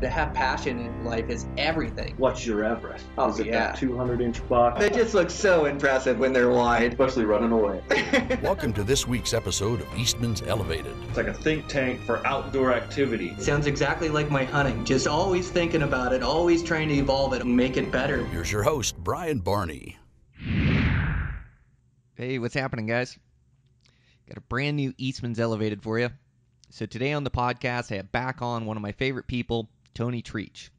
To have passion in life is everything. What's your Everest? Oh, Is it yeah. that 200-inch buck? They just look so impressive when they're wide. Especially running away. Welcome to this week's episode of Eastmans Elevated. It's like a think tank for outdoor activity. Sounds exactly like my hunting. Just always thinking about it, always trying to evolve it and make it better. Here's your host, Brian Barney. Hey, what's happening, guys? Got a brand new Eastmans Elevated for you. So today on the podcast, I have back on one of my favorite people, Tony Trietch.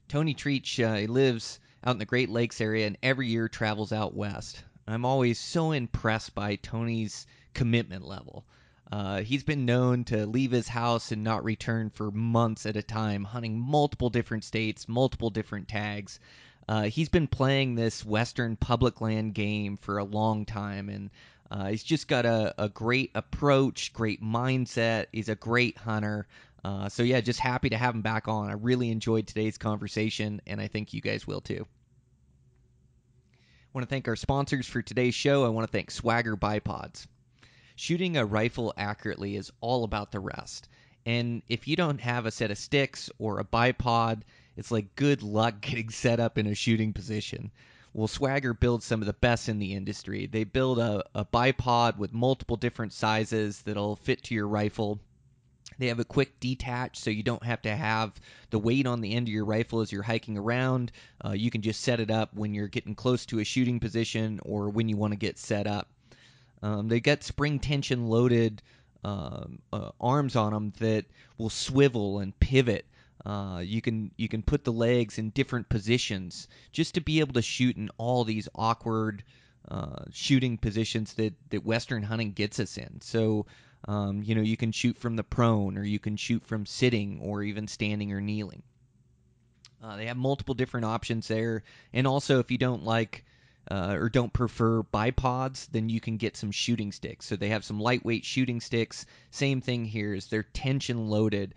Tony Trietch, he lives out in the Great Lakes area and every year travels out west. I'm always so impressed by Tony's commitment level. He's been known to leave his house and not return for months at a time, hunting multiple different states, multiple different tags. He's been playing this Western public land game for a long time, and he's just got a great approach, great mindset. He's a great hunter. So yeah, just happy to have him back on. I really enjoyed today's conversation, and I think you guys will too. I want to thank our sponsors for today's show. I want to thank Swagger Bipods. Shooting a rifle accurately is all about the rest. And if you don't have a set of sticks or a bipod, it's like good luck getting set up in a shooting position. Well, Swagger builds some of the best in the industry. They build a bipod with multiple different sizes that'll fit to your rifle. They have a quick detach, so you don't have to have the weight on the end of your rifle as you're hiking around. You can just set it up when you're getting close to a shooting position or when you want to get set up. They got spring tension loaded arms on them that will swivel and pivot. You can put the legs in different positions just to be able to shoot in all these awkward shooting positions that Western hunting gets us in. So you can shoot from the prone, or you can shoot from sitting, or even standing or kneeling. They have multiple different options there, and also if you don't like or don't prefer bipods, then you can get some shooting sticks. So they have some lightweight shooting sticks. Same thing here is they're tension loaded.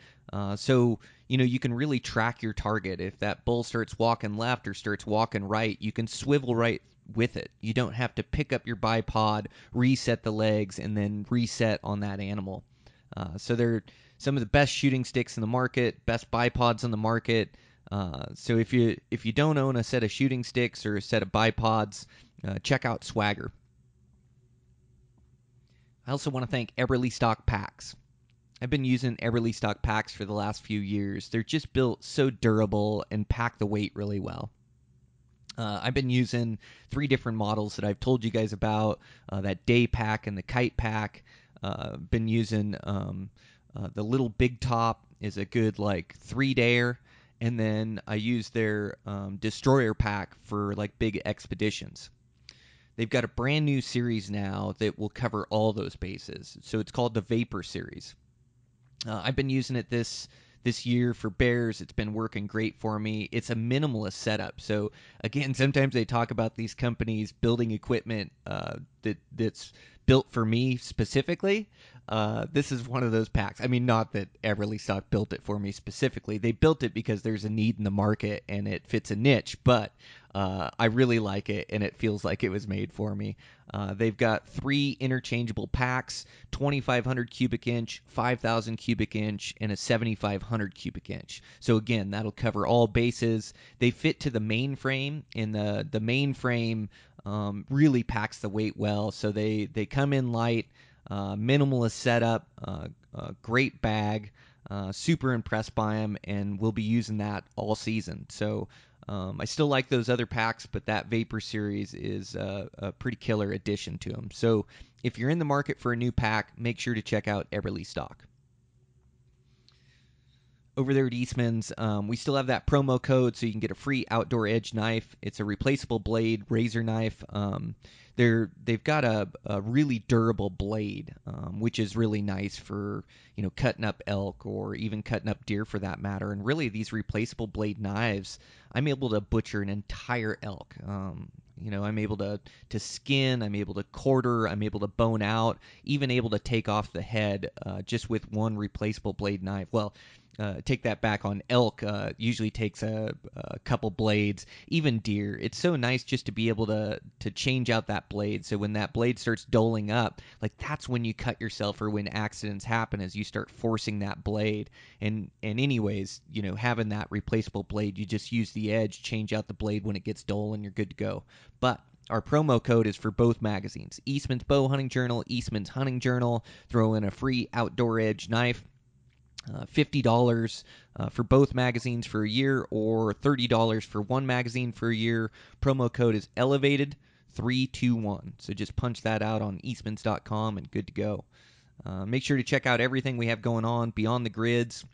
So you can really track your target. If that bull starts walking left or starts walking right, you can swivel right with it. You don't have to pick up your bipod, reset the legs, and then reset on that animal. So they're some of the best shooting sticks in the market, best bipods on the market. So if you don't own a set of shooting sticks or a set of bipods, check out Swagger. I also want to thank Eberly Stock Packs. I've been using Eberly Stock Packs for the last few years. They're just built so durable and pack the weight really well. I've been using 3 different models that I've told you guys about, that day pack and the kite pack. Been using the little big top is a good 3-dayer. And then I use their destroyer pack for big expeditions. They've got a brand new series now that will cover all those bases. So it's called the Vapor series. I've been using it this year for bears. It's been working great for me. It's a minimalist setup. So again, sometimes they talk about these companies building equipment that's built for me specifically. This is one of those packs. I mean, not that Everly Stock built it for me specifically. They built it because there's a need in the market and it fits a niche, but I really like it and it feels like it was made for me. They've got 3 interchangeable packs, 2,500 cubic inch, 5,000 cubic inch, and a 7,500 cubic inch. So again, that'll cover all bases. They fit to the main frame, and the main frame really packs the weight well. So they come in light, minimalist setup, great bag, super impressed by them, and we'll be using that all season. So I still like those other packs, but that Vapor series is a pretty killer addition to them. So if you're in the market for a new pack, make sure to check out Eberly Stock. Over there at Eastmans, we still have that promo code, so you can get a free outdoor edge knife. It's a replaceable blade, razor knife. They've got a really durable blade, which is really nice for cutting up elk or even cutting up deer for that matter. And really, these replaceable blade knives, I'm able to butcher an entire elk. I'm able to skin, I'm able to quarter, I'm able to bone out, even able to take off the head just with one replaceable blade knife. Well, take that back. On elk, usually takes a couple blades. Even deer, it's so nice just to be able to change out that blade. So when that blade starts doling up, like that's when you cut yourself, or when accidents happen, as you start forcing that blade. And anyways, having that replaceable blade, you just use the edge, change out the blade when it gets dull, and you're good to go. But our promo code is for both magazines: Eastman's Bow Hunting Journal, Eastman's Hunting Journal. Throw in a free outdoor edge knife. $50 for both magazines for a year, or $30 for one magazine for a year. Promo code is Elevated321. So just punch that out on Eastmans.com and good to go. Make sure to check out everything we have going on beyond the grids.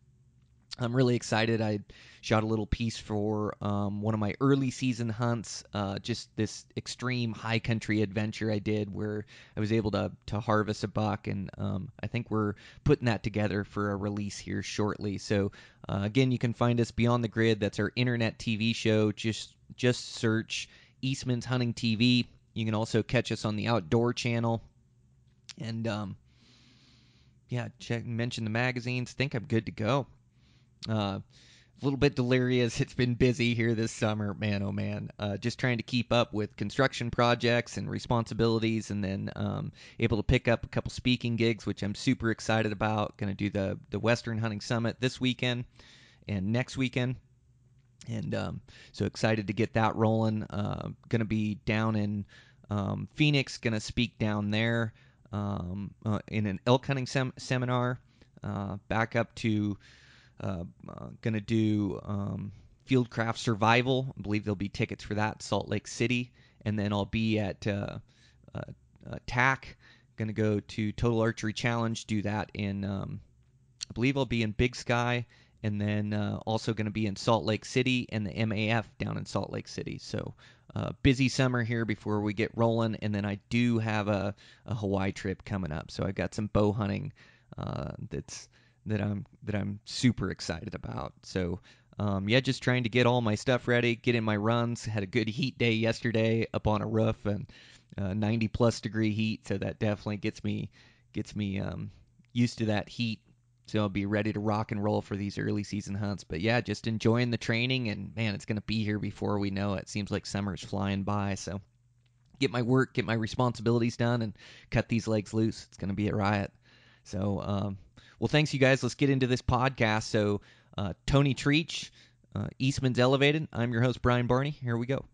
I'm really excited. I shot a little piece for one of my early season hunts, just this extreme high country adventure I did where I was able to harvest a buck, and I think we're putting that together for a release here shortly. So again, you can find us Beyond the Grid. That's our internet TV show. Just search Eastman's Hunting TV. You can also catch us on the Outdoor Channel. And mention the magazines. Think I'm good to go. A little bit delirious. It's been busy here this summer, man, oh man. Just trying to keep up with construction projects and responsibilities, and then able to pick up a couple speaking gigs, which I'm super excited about. Going to do the Western Hunting Summit this weekend and next weekend, and so excited to get that rolling. Going to be down in Phoenix. Going to speak down there in an elk hunting seminar. Back up to going to do Fieldcraft Survival. I believe there'll be tickets for that, Salt Lake City. And then I'll be at TAC. Going to go to Total Archery Challenge, do that in, I believe I'll be in Big Sky. And then also going to be in Salt Lake City and the MAF down in Salt Lake City. So busy summer here before we get rolling. And then I do have a Hawaii trip coming up. So I got some bow hunting that I'm super excited about. So just trying to get all my stuff ready, get in my runs. Had a good heat day yesterday up on a roof, and 90 plus degree heat, so that definitely gets me used to that heat. So I'll be ready to rock and roll for these early season hunts. But yeah, just enjoying the training, and man, it's going to be here before we know it. Seems like summer's flying by. So get my work, get my responsibilities done, and cut these legs loose. It's going to be a riot. So well, thanks, you guys. Let's get into this podcast. So, Tony Trietch, Eastman's Elevated. I'm your host, Brian Barney. Here we go.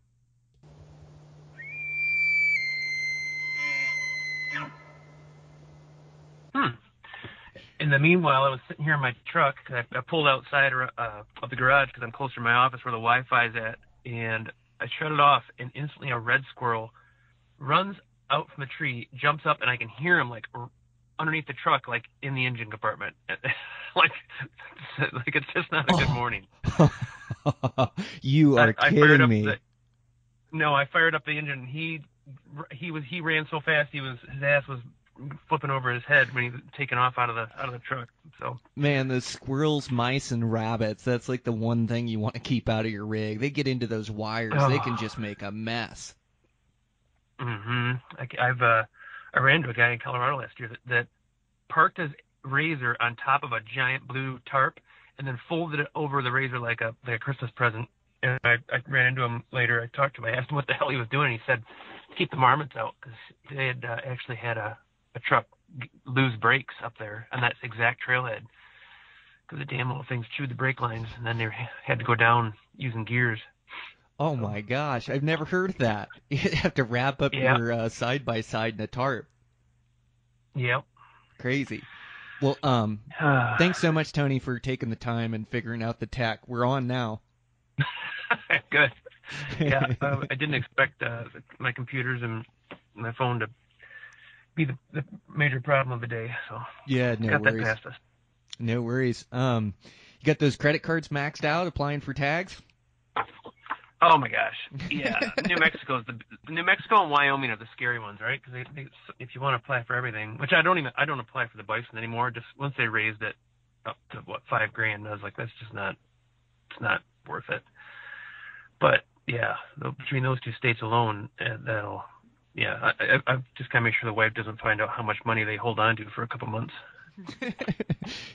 In the meanwhile, I was sitting here in my truck. I pulled outside of the garage because I'm closer to my office where the Wi-Fi is at, and I shut it off, and instantly a red squirrel runs out from the tree, jumps up, and I can hear him like underneath the truck, like in the engine compartment. like it's just not a good morning. You are kidding me. I fired up the engine. He ran so fast, his ass was flipping over his head when he was taking off out of the truck. So man, the squirrels, mice, and rabbits, that's like the one thing you want to keep out of your rig. They get into those wires. They can just make a mess. I ran into a guy in Colorado last year that parked his razor on top of a giant blue tarp and then folded it over the razor like a Christmas present. And I ran into him later. I talked to him. I asked him what the hell he was doing. He said, keep the marmots out, because they had actually had a truck lose brakes up there on that exact trailhead because the damn little things chewed the brake lines, and then they had to go down using gears. Oh my gosh, I've never heard of that. You have to wrap up your side-by-side in a tarp. Yep. Crazy. Well, thanks so much, Tony, for taking the time and figuring out the tech. We're on now. Good. Yeah, I didn't expect my computers and my phone to be the major problem of the day. So yeah, no got worries. That past us. No worries. You got those credit cards maxed out applying for tags? Oh my gosh, yeah. New Mexico and Wyoming are the scary ones, right? Because if you want to apply for everything, which I don't apply for the bison anymore. Just once they raised it up to $5,000, I was like, it's not worth it. But yeah, between those two states alone, I've just got to make sure the wife doesn't find out how much money they hold on to for a couple months.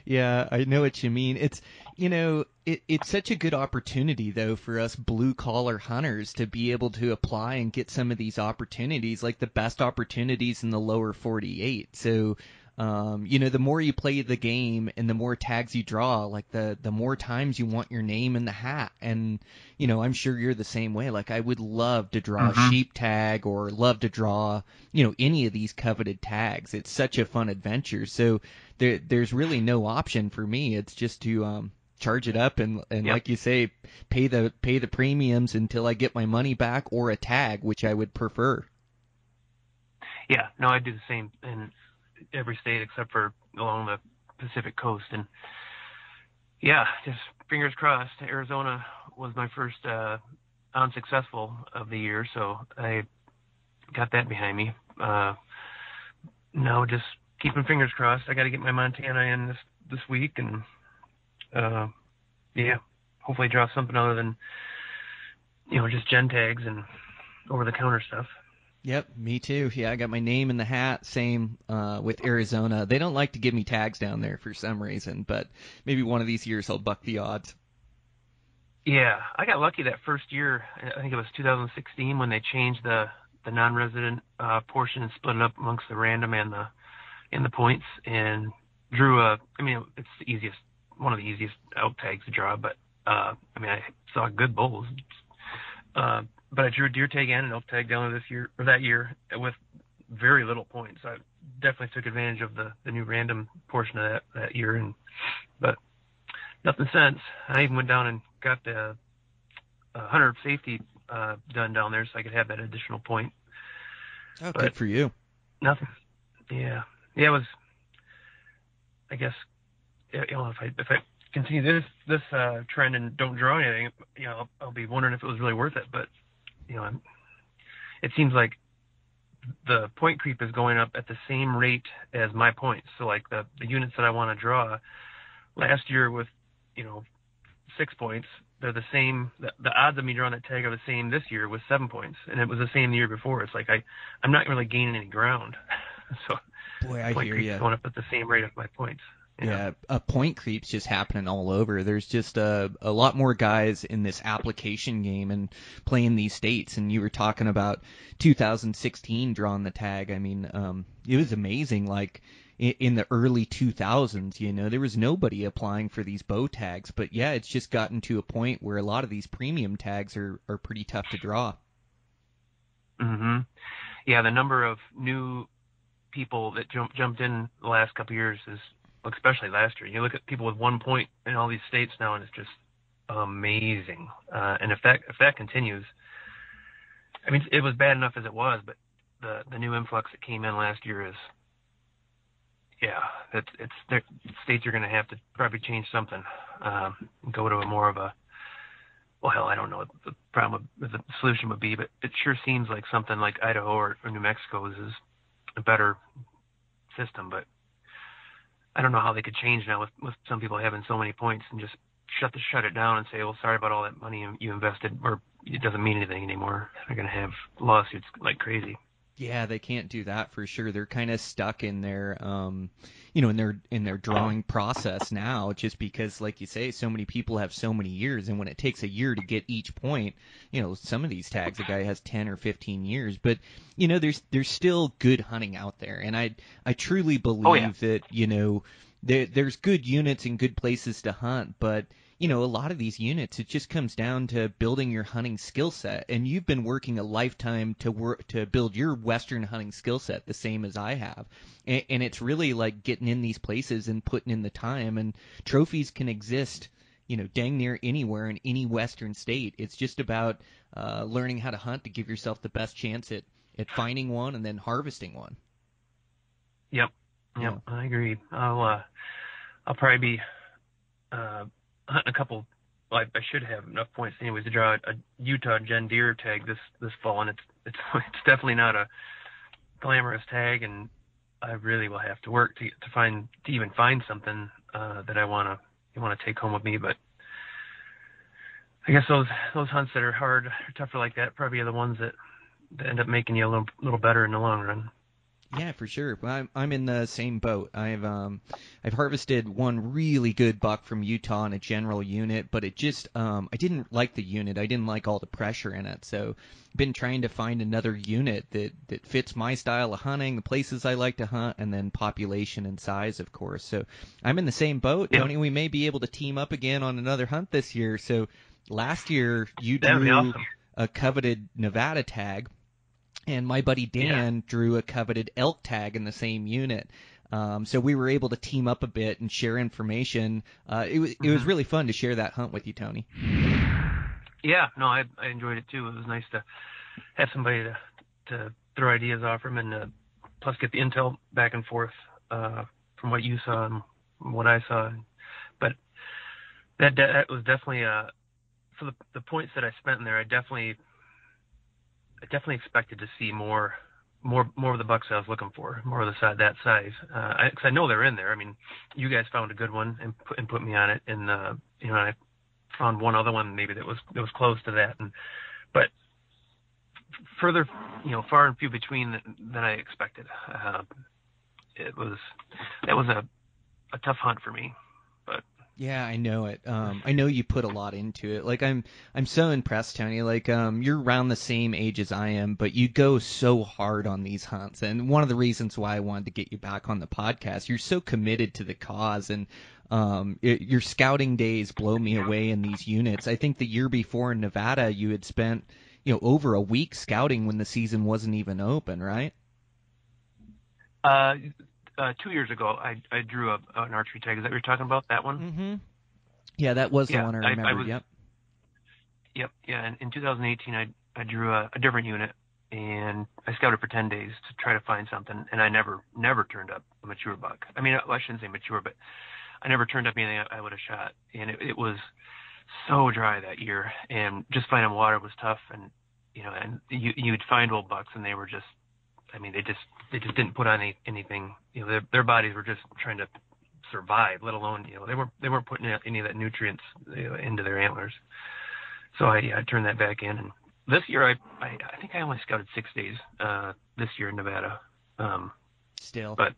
Yeah, I know what you mean. It's, it's such a good opportunity though for us blue collar hunters to be able to apply and get some of these opportunities, like the best opportunities in the lower 48. So, the more you play the game and the more tags you draw, like the more times you want your name in the hat. And, I'm sure you're the same way. Like I would love to draw a sheep tag or love to draw, any of these coveted tags. It's such a fun adventure. So there's really no option for me. It's just to, charge it up and Yep. like you say, pay the premiums until I get my money back or a tag, which I would prefer. Yeah, no, I do the same in every state except for along the Pacific coast. And yeah, just fingers crossed. Arizona was my first unsuccessful of the year, so I got that behind me. No, just keeping fingers crossed. I got to get my Montana in this week, and yeah, hopefully draw something other than just gen tags and over the counter stuff. Yep, me too. Yeah, I got my name in the hat. Same with Arizona. They don't like to give me tags down there for some reason, but maybe one of these years I'll buck the odds. Yeah, I got lucky that first year. I think it was 2016 when they changed the non-resident portion and split it up amongst the random and the points, and drew it's one of the easiest elk tags to draw, but I saw good bulls. But I drew a deer tag and an elk tag down that year with very little points. I definitely took advantage of the new random portion of that year, but nothing since. I even went down and got the hunter safety done down there so I could have that additional point. Oh, good for you. Nothing. Yeah, it was. I guess if I continue this trend and don't draw anything, I'll be wondering if it was really worth it. But it seems like the point creep is going up at the same rate as my points. So like the units that I want to draw last year with 6 points, they're the same. The odds of me drawing that tag are the same this year with 7 points, and it was the same the year before. It's like I'm not really gaining any ground. So boy, I hear you. Going up at the same rate of my points. Yeah, point creep's just happening all over. There's just a lot more guys in this application game and playing these states. And you were talking about 2016 drawing the tag. I mean, it was amazing. Like in the early 2000s, there was nobody applying for these bow tags. But yeah, it's just gotten to a point where a lot of these premium tags are pretty tough to draw. Mm-hmm. Yeah, the number of new people that jumped in the last couple of years is, especially last year. You look at people with 1 point in all these states now, and it's just amazing. And if that continues, it was bad enough as it was, but the new influx that came in last year is, states are going to have to probably change something, go to a more of a, well, hell, I don't know what the solution would be, but it sure seems like something like Idaho or New Mexico's is a better system, but I don't know how they could change now with some people having so many points and just shut it down and say, well, sorry about all that money you invested, or it doesn't mean anything anymore. They're going to have lawsuits like crazy. Yeah, they can't do that for sure. They're kind of stuck in their, in their drawing process now, just because, like you say, so many people have so many years, and when it takes a year to get each point, some of these tags, a guy has 10 or 15 years, but there's still good hunting out there, and I truly believe that there's good units and good places to hunt, but a lot of these units, it just comes down to building your hunting skill set. And you've been working a lifetime to build your Western hunting skill set, the same as I have. And it's really like getting in these places and putting in the time. And trophies can exist, dang near anywhere in any Western state. It's just about learning how to hunt to give yourself the best chance at finding one and then harvesting one. Yep, yeah. I agree. I'll probably be hunting a couple. Well, I should have enough points anyways to draw a Utah Gen Deer tag this fall, and it's definitely not a glamorous tag, and I really will have to work to even find something that I want to take home with me. But I guess those hunts that are hard or tougher like that probably are the ones that end up making you a little better in the long run. Yeah, for sure. I'm in the same boat. I've harvested one really good buck from Utah in a general unit, but it just I didn't like the unit. I didn't like all the pressure in it. So I've been trying to find another unit that fits my style of hunting, the places I like to hunt, and then population and size, of course. So I'm in the same boat, Yeah. Tony. We may be able to team up again on another hunt this year. So last year you That would be drew awesome. a coveted Nevada tag. And my buddy Dan drew a coveted elk tag in the same unit. So we were able to team up a bit and share information. It was really fun to share that hunt with you, Tony. Yeah, no, I enjoyed it too. It was nice to have somebody to throw ideas off from, and plus get the intel back and forth from what you saw and what I saw. But that was definitely for the points that I spent in there. I definitely expected to see more of the bucks I was looking for, more of that size. Because I know they're in there. I mean, you guys found a good one and put me on it, and I found one other one maybe that was close to that, but further, far and few between than I expected. That was a tough hunt for me, but. Yeah, I know it. I know you put a lot into it. Like I'm so impressed, Tony. Like you're around the same age as I am, but you go so hard on these hunts. And one of the reasons why I wanted to get you back on the podcast, you're so committed to the cause, and your scouting days blow me away in these units. I think the year before in Nevada, you had spent over a week scouting when the season wasn't even open, right? 2 years ago, I drew an archery tag. Is that what you're talking about? That one? Mm-hmm. Yeah, that was the one I remember. Yep. Yeah. And in 2018, I drew a different unit, and I scouted for 10 days to try to find something, and I never turned up a mature buck. I mean, I shouldn't say mature, but I never turned up anything I would have shot. And it was so dry that year, and just finding water was tough. And and you'd find old bucks, and they were just. I mean, they just didn't put on anything. Their bodies were just trying to survive, let alone they weren't putting any of that nutrients into their antlers. So I turned that back in. And this year I think I only scouted 6 days this year in Nevada. Still, but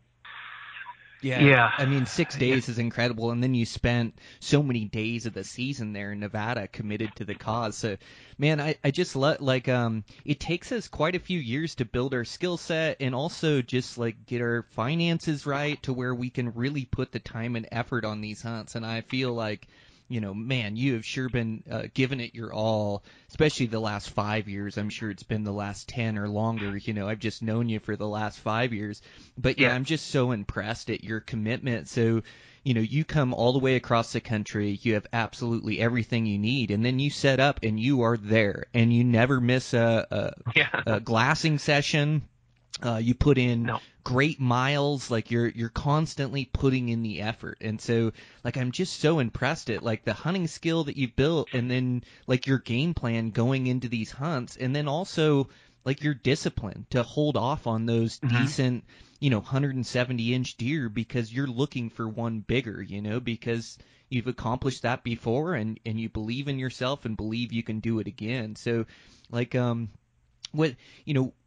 yeah. I mean, 6 days is incredible, and then you spent so many days of the season there in Nevada committed to the cause. So, man, I just it takes us quite a few years to build our skill set and also just get our finances right to where we can really put the time and effort on these hunts. And I feel like, man, you have sure been giving it your all, especially the last 5 years. I'm sure it's been the last 10 or longer. I've just known you for the last 5 years. But, yeah, I'm just so impressed at your commitment. So, you come all the way across the country. You have absolutely everything you need. And then you set up and you are there. And you never miss a glassing session. You put in great miles, you're constantly putting in the effort. And so I'm just so impressed at the hunting skill that you've built, and then your game plan going into these hunts, and then also your discipline to hold off on those decent 170-inch deer because you're looking for one bigger, because you've accomplished that before, and you believe in yourself and believe you can do it again. So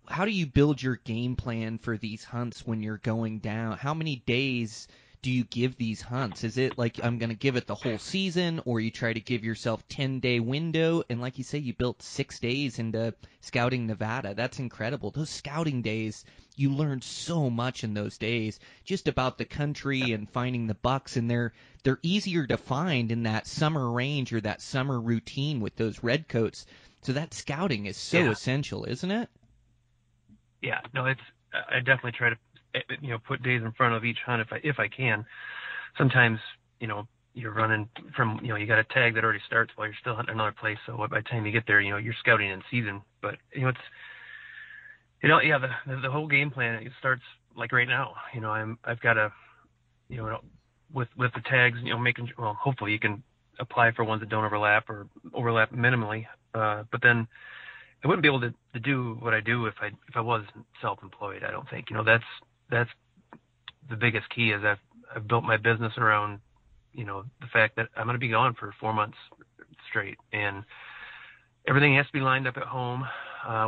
how do you build your game plan for these hunts when you're going down? How many days do you give these hunts? Is it I'm going to give it the whole season, or you try to give yourself 10-day window? And like you say, you built 6 days into scouting Nevada. That's incredible. Those scouting days, you learn so much in those days just about the country and finding the bucks, and they're easier to find in that summer range or that summer routine with those redcoats. So that scouting is so essential, isn't it? Yeah, no, I definitely try to, put days in front of each hunt if I can. Sometimes, you're running from, you got a tag that already starts while you're still hunting another place. So by the time you get there, you're scouting in season. But, it's, the whole game plan, it starts right now. I've got to, with the tags, hopefully you can apply for ones that don't overlap or overlap minimally. But then I wouldn't be able to do what I do if I was self-employed. I don't think. That's the biggest key is I've built my business around, the fact that I'm going to be gone for 4 months straight, and everything has to be lined up at home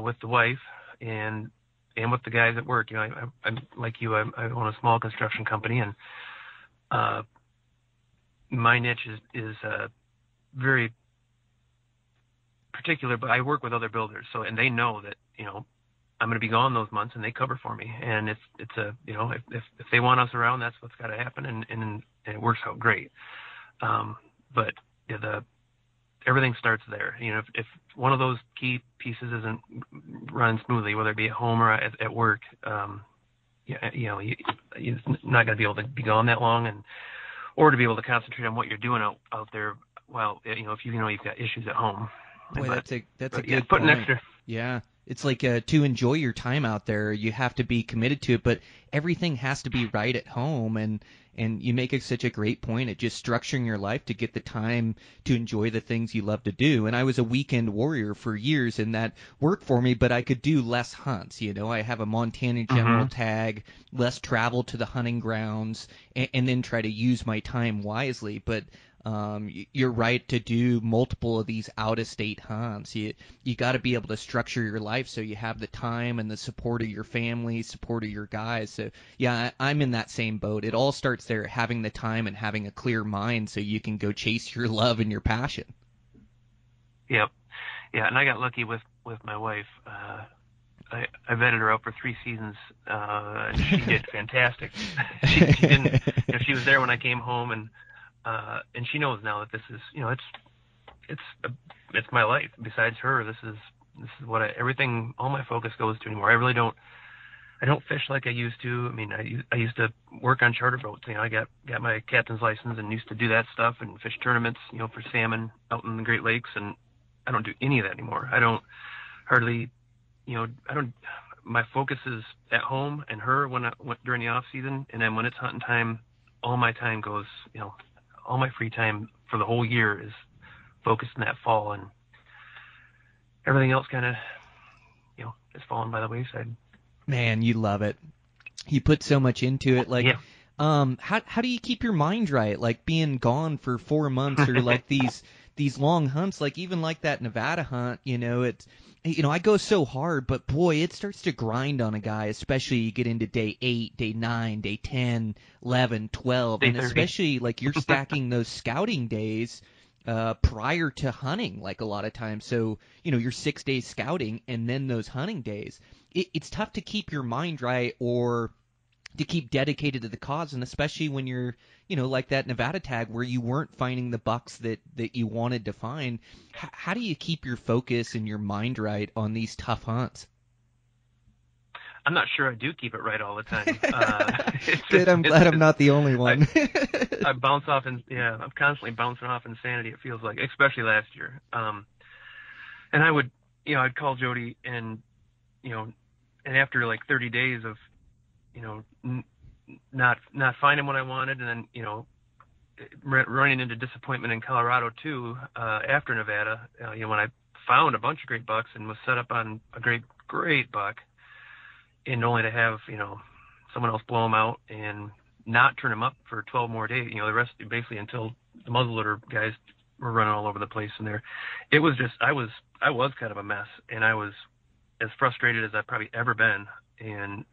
with the wife, and and with the guys at work. I'm like you. I own a small construction company, and my niche is very particular. But I work with other builders, and they know that I'm going to be gone those months, and they cover for me. And it's if they want us around, that's what's got to happen, and it works out great. But everything starts there. If one of those key pieces isn't running smoothly, whether it be at home or at work, you're not going to be able to be gone that long, or to be able to concentrate on what you're doing out there. Well, if you've got issues at home. Boy, that's a good put point. An extra. Yeah. It's like to enjoy your time out there, you have to be committed to it, but everything has to be right at home. And you make such a great point at just structuring your life to get the time to enjoy the things you love to do. And I was a weekend warrior for years, and that worked for me, but I could do less hunts. I have a Montana general tag, less travel to the hunting grounds, and then try to use my time wisely. But you're right to do multiple of these out-of-state hunts. You got to be able to structure your life so you have the time and the support of your family, support of your guys. So, yeah, I'm in that same boat. It all starts there, having the time and having a clear mind so you can go chase your love and your passion. Yep. Yeah, and I got lucky with my wife. I vetted her out for 3 seasons, and she did fantastic. she didn't. She was there when I came home, and she knows now that this is, it's my life. Besides her, this is what everything, all my focus goes to anymore. I don't fish like I used to. I mean, I used to work on charter boats. I got my captain's license and used to do that stuff and fish tournaments, for salmon out in the Great Lakes. And I don't do any of that anymore. I don't hardly, my focus is at home and her during the off season. And then when it's hunting time, all my time goes, all my free time for the whole year is focused in that fall, and everything else kind of, is falling by the wayside. Man, you love it. You put so much into it. Like, yeah. How do you keep your mind right? Like being gone for 4 months, or like these long hunts, like even like that Nevada hunt, it's, I go so hard, but boy, it starts to grind on a guy, especially you get into day 8, day 9, day 10, 11, 12, day and 30. especially like you're stacking those scouting days prior to hunting, like a lot of times. So, you're 6 days scouting and then those hunting days. It's tough to keep your mind right or to keep dedicated to the cause, and especially when you're, like that Nevada tag where you weren't finding the bucks that you wanted to find. How do you keep your focus and your mind right on these tough hunts? I'm not sure I do keep it right all the time. Good, I'm glad I'm not the only one. I bounce off, I'm constantly bouncing off insanity, it feels like, especially last year. And I would, I'd call Jody and after like 30 days of, not finding what I wanted, and then, running into disappointment in Colorado too, after Nevada, when I found a bunch of great bucks and was set up on a great buck, and only to have, someone else blow them out and not turn them up for 12 more days, the rest basically until the muzzleloader guys were running all over the place in there. It was just, I was kind of a mess, and I was as frustrated as I've probably ever been. And,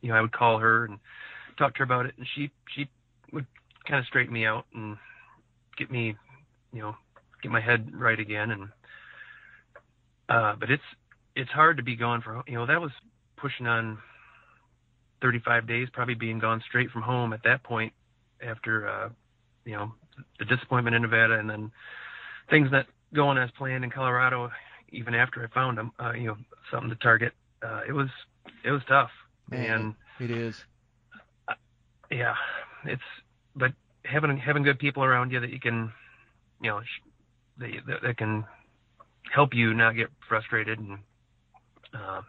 I would call her and talk to her about it, and she would kind of straighten me out and get me, get my head right again. And, but it's hard to be gone for, that was pushing on 35 days, probably being gone straight from home at that point after, the disappointment in Nevada, and then things not going as planned in Colorado, even after I found them, something to target. It was tough. Man, and it is. Yeah, but having good people around you that you can, that can help you not get frustrated, and I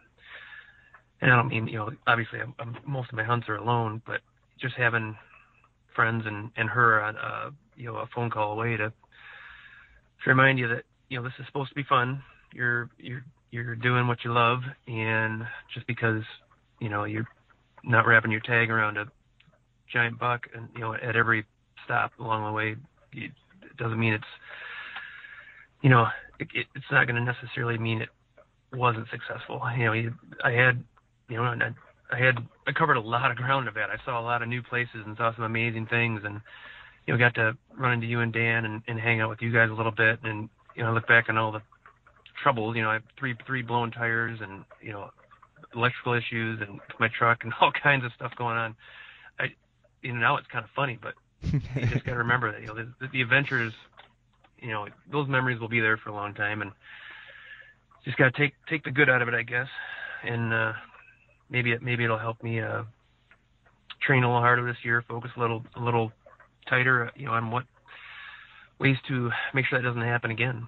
don't mean, obviously most of my hunts are alone, but just having friends and her on, a phone call away to remind you that, this is supposed to be fun. You're doing what you love, and just because, you're not wrapping your tag around a giant buck and, at every stop along the way, it doesn't mean it's, it's not going to necessarily mean it wasn't successful. I had and I covered a lot of ground of it. I saw a lot of new places and saw some amazing things, and got to run into you and Dan and hang out with you guys a little bit, and look back on all the troubles. I have three blown tires, and electrical issues, and my truck, and all kinds of stuff going on. Now it's kind of funny, but you just got to remember that the adventures, those memories will be there for a long time, and just got to take the good out of it, I guess, and maybe it'll help me train a little harder this year, focus a little tighter, on what ways to make sure that doesn't happen again.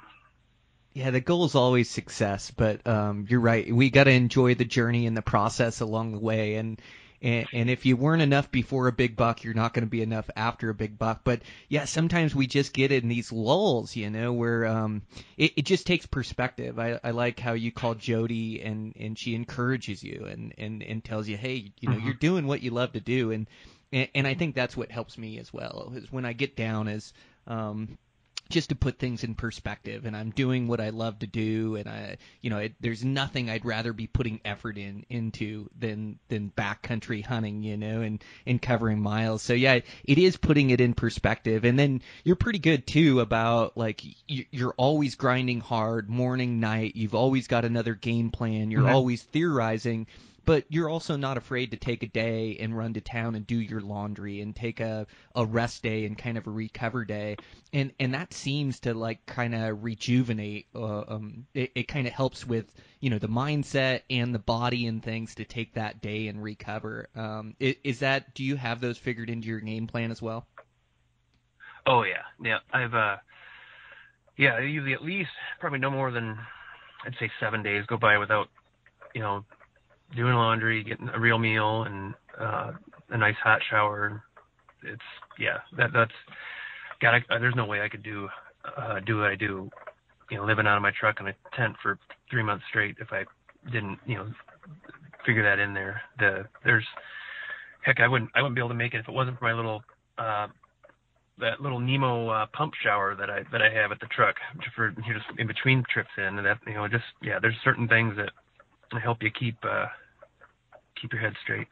Yeah, the goal is always success, but you're right. We got to enjoy the journey and the process along the way, and if you weren't enough before a big buck, you're not going to be enough after a big buck. But yeah, sometimes we just get in these lulls, where it just takes perspective. I like how you call Jody, and she encourages you and tells you, hey, you're doing what you love to do, and I think that's what helps me as well, is when I get down, is just to put things in perspective, and I'm doing what I love to do, and there's nothing I'd rather be putting effort into than backcountry hunting, and covering miles. So yeah, it is putting it in perspective, and then you're pretty good too about, like, you're always grinding hard, morning, night. You've always got another game plan. You're always theorizing. But you're also not afraid to take a day and run to town and do your laundry and take a rest day and kind of a recover day. And that seems to, like, kind of rejuvenate. It kind of helps with, the mindset and the body and things to take that day and recover. Do you have those figured into your game plan as well? Oh, yeah. Yeah. I've, usually at least probably no more than, I'd say 7 days go by without, doing laundry, getting a real meal, and a nice hot shower. That's there's no way I could do what I do, living out of my truck in a tent for 3 months straight if I didn't, figure that in there. I wouldn't be able to make it if it wasn't for my little that little Nemo pump shower that I have at the truck for just in between trips in, and that there's certain things that help you keep your head straight.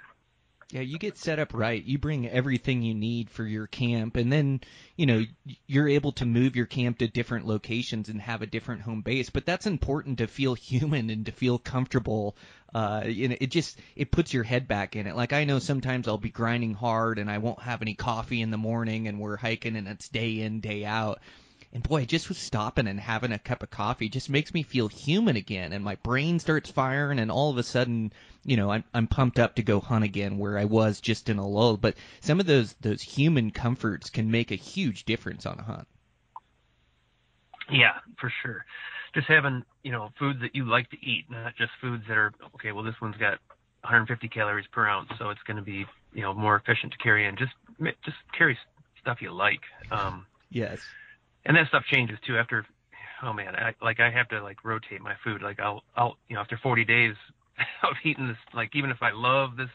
Yeah, you get set up right. You bring everything you need for your camp, and then, you're able to move your camp to different locations and have a different home base. But that's important to feel human and to feel comfortable. It puts your head back in it. Like, I know sometimes I'll be grinding hard and I won't have any coffee in the morning, and we're hiking and it's day in, day out. And boy, just stopping and having a cup of coffee just makes me feel human again, and my brain starts firing, and all of a sudden, I'm pumped up to go hunt again, where I was just in a lull. But some of those human comforts can make a huge difference on a hunt. Yeah, for sure. Just having, foods that you like to eat, not just foods that are, okay, well, this one's got 150 calories per ounce, so it's going to be, more efficient to carry in. Just carry stuff you like. Yes. And that stuff changes too after, oh man, I have to rotate my food. Like I'll after 40 days of eating this, like, even if I love this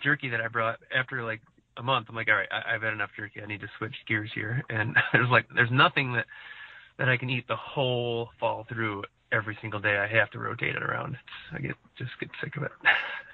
jerky that I brought, after like a month, I'm like, all right, I've had enough jerky. I need to switch gears here. And there's nothing that I can eat the whole fall through every single day. I have to rotate it around. I just get sick of it.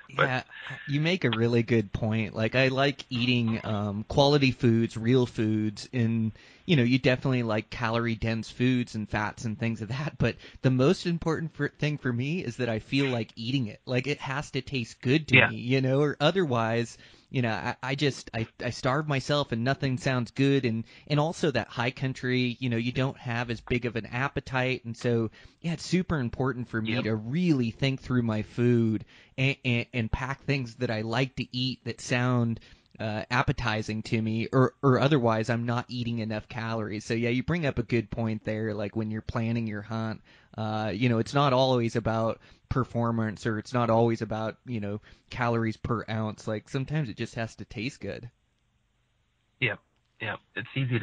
Yeah, you make a really good point. Like, I like eating quality foods, real foods, and you definitely like calorie-dense foods and fats and things of that. But the most important thing for me is that I feel like eating it. Like, it has to taste good to me, or otherwise, I starve myself and nothing sounds good. And also that high country, you don't have as big of an appetite. And so, yeah, it's super important for me to really think through my food and pack things that I like to eat that sound appetizing to me, or otherwise I'm not eating enough calories. So yeah, you bring up a good point there. Like, when you're planning your hunt, it's not always about performance, or it's not always about calories per ounce. Like, sometimes it just has to taste good. Yeah. It's easy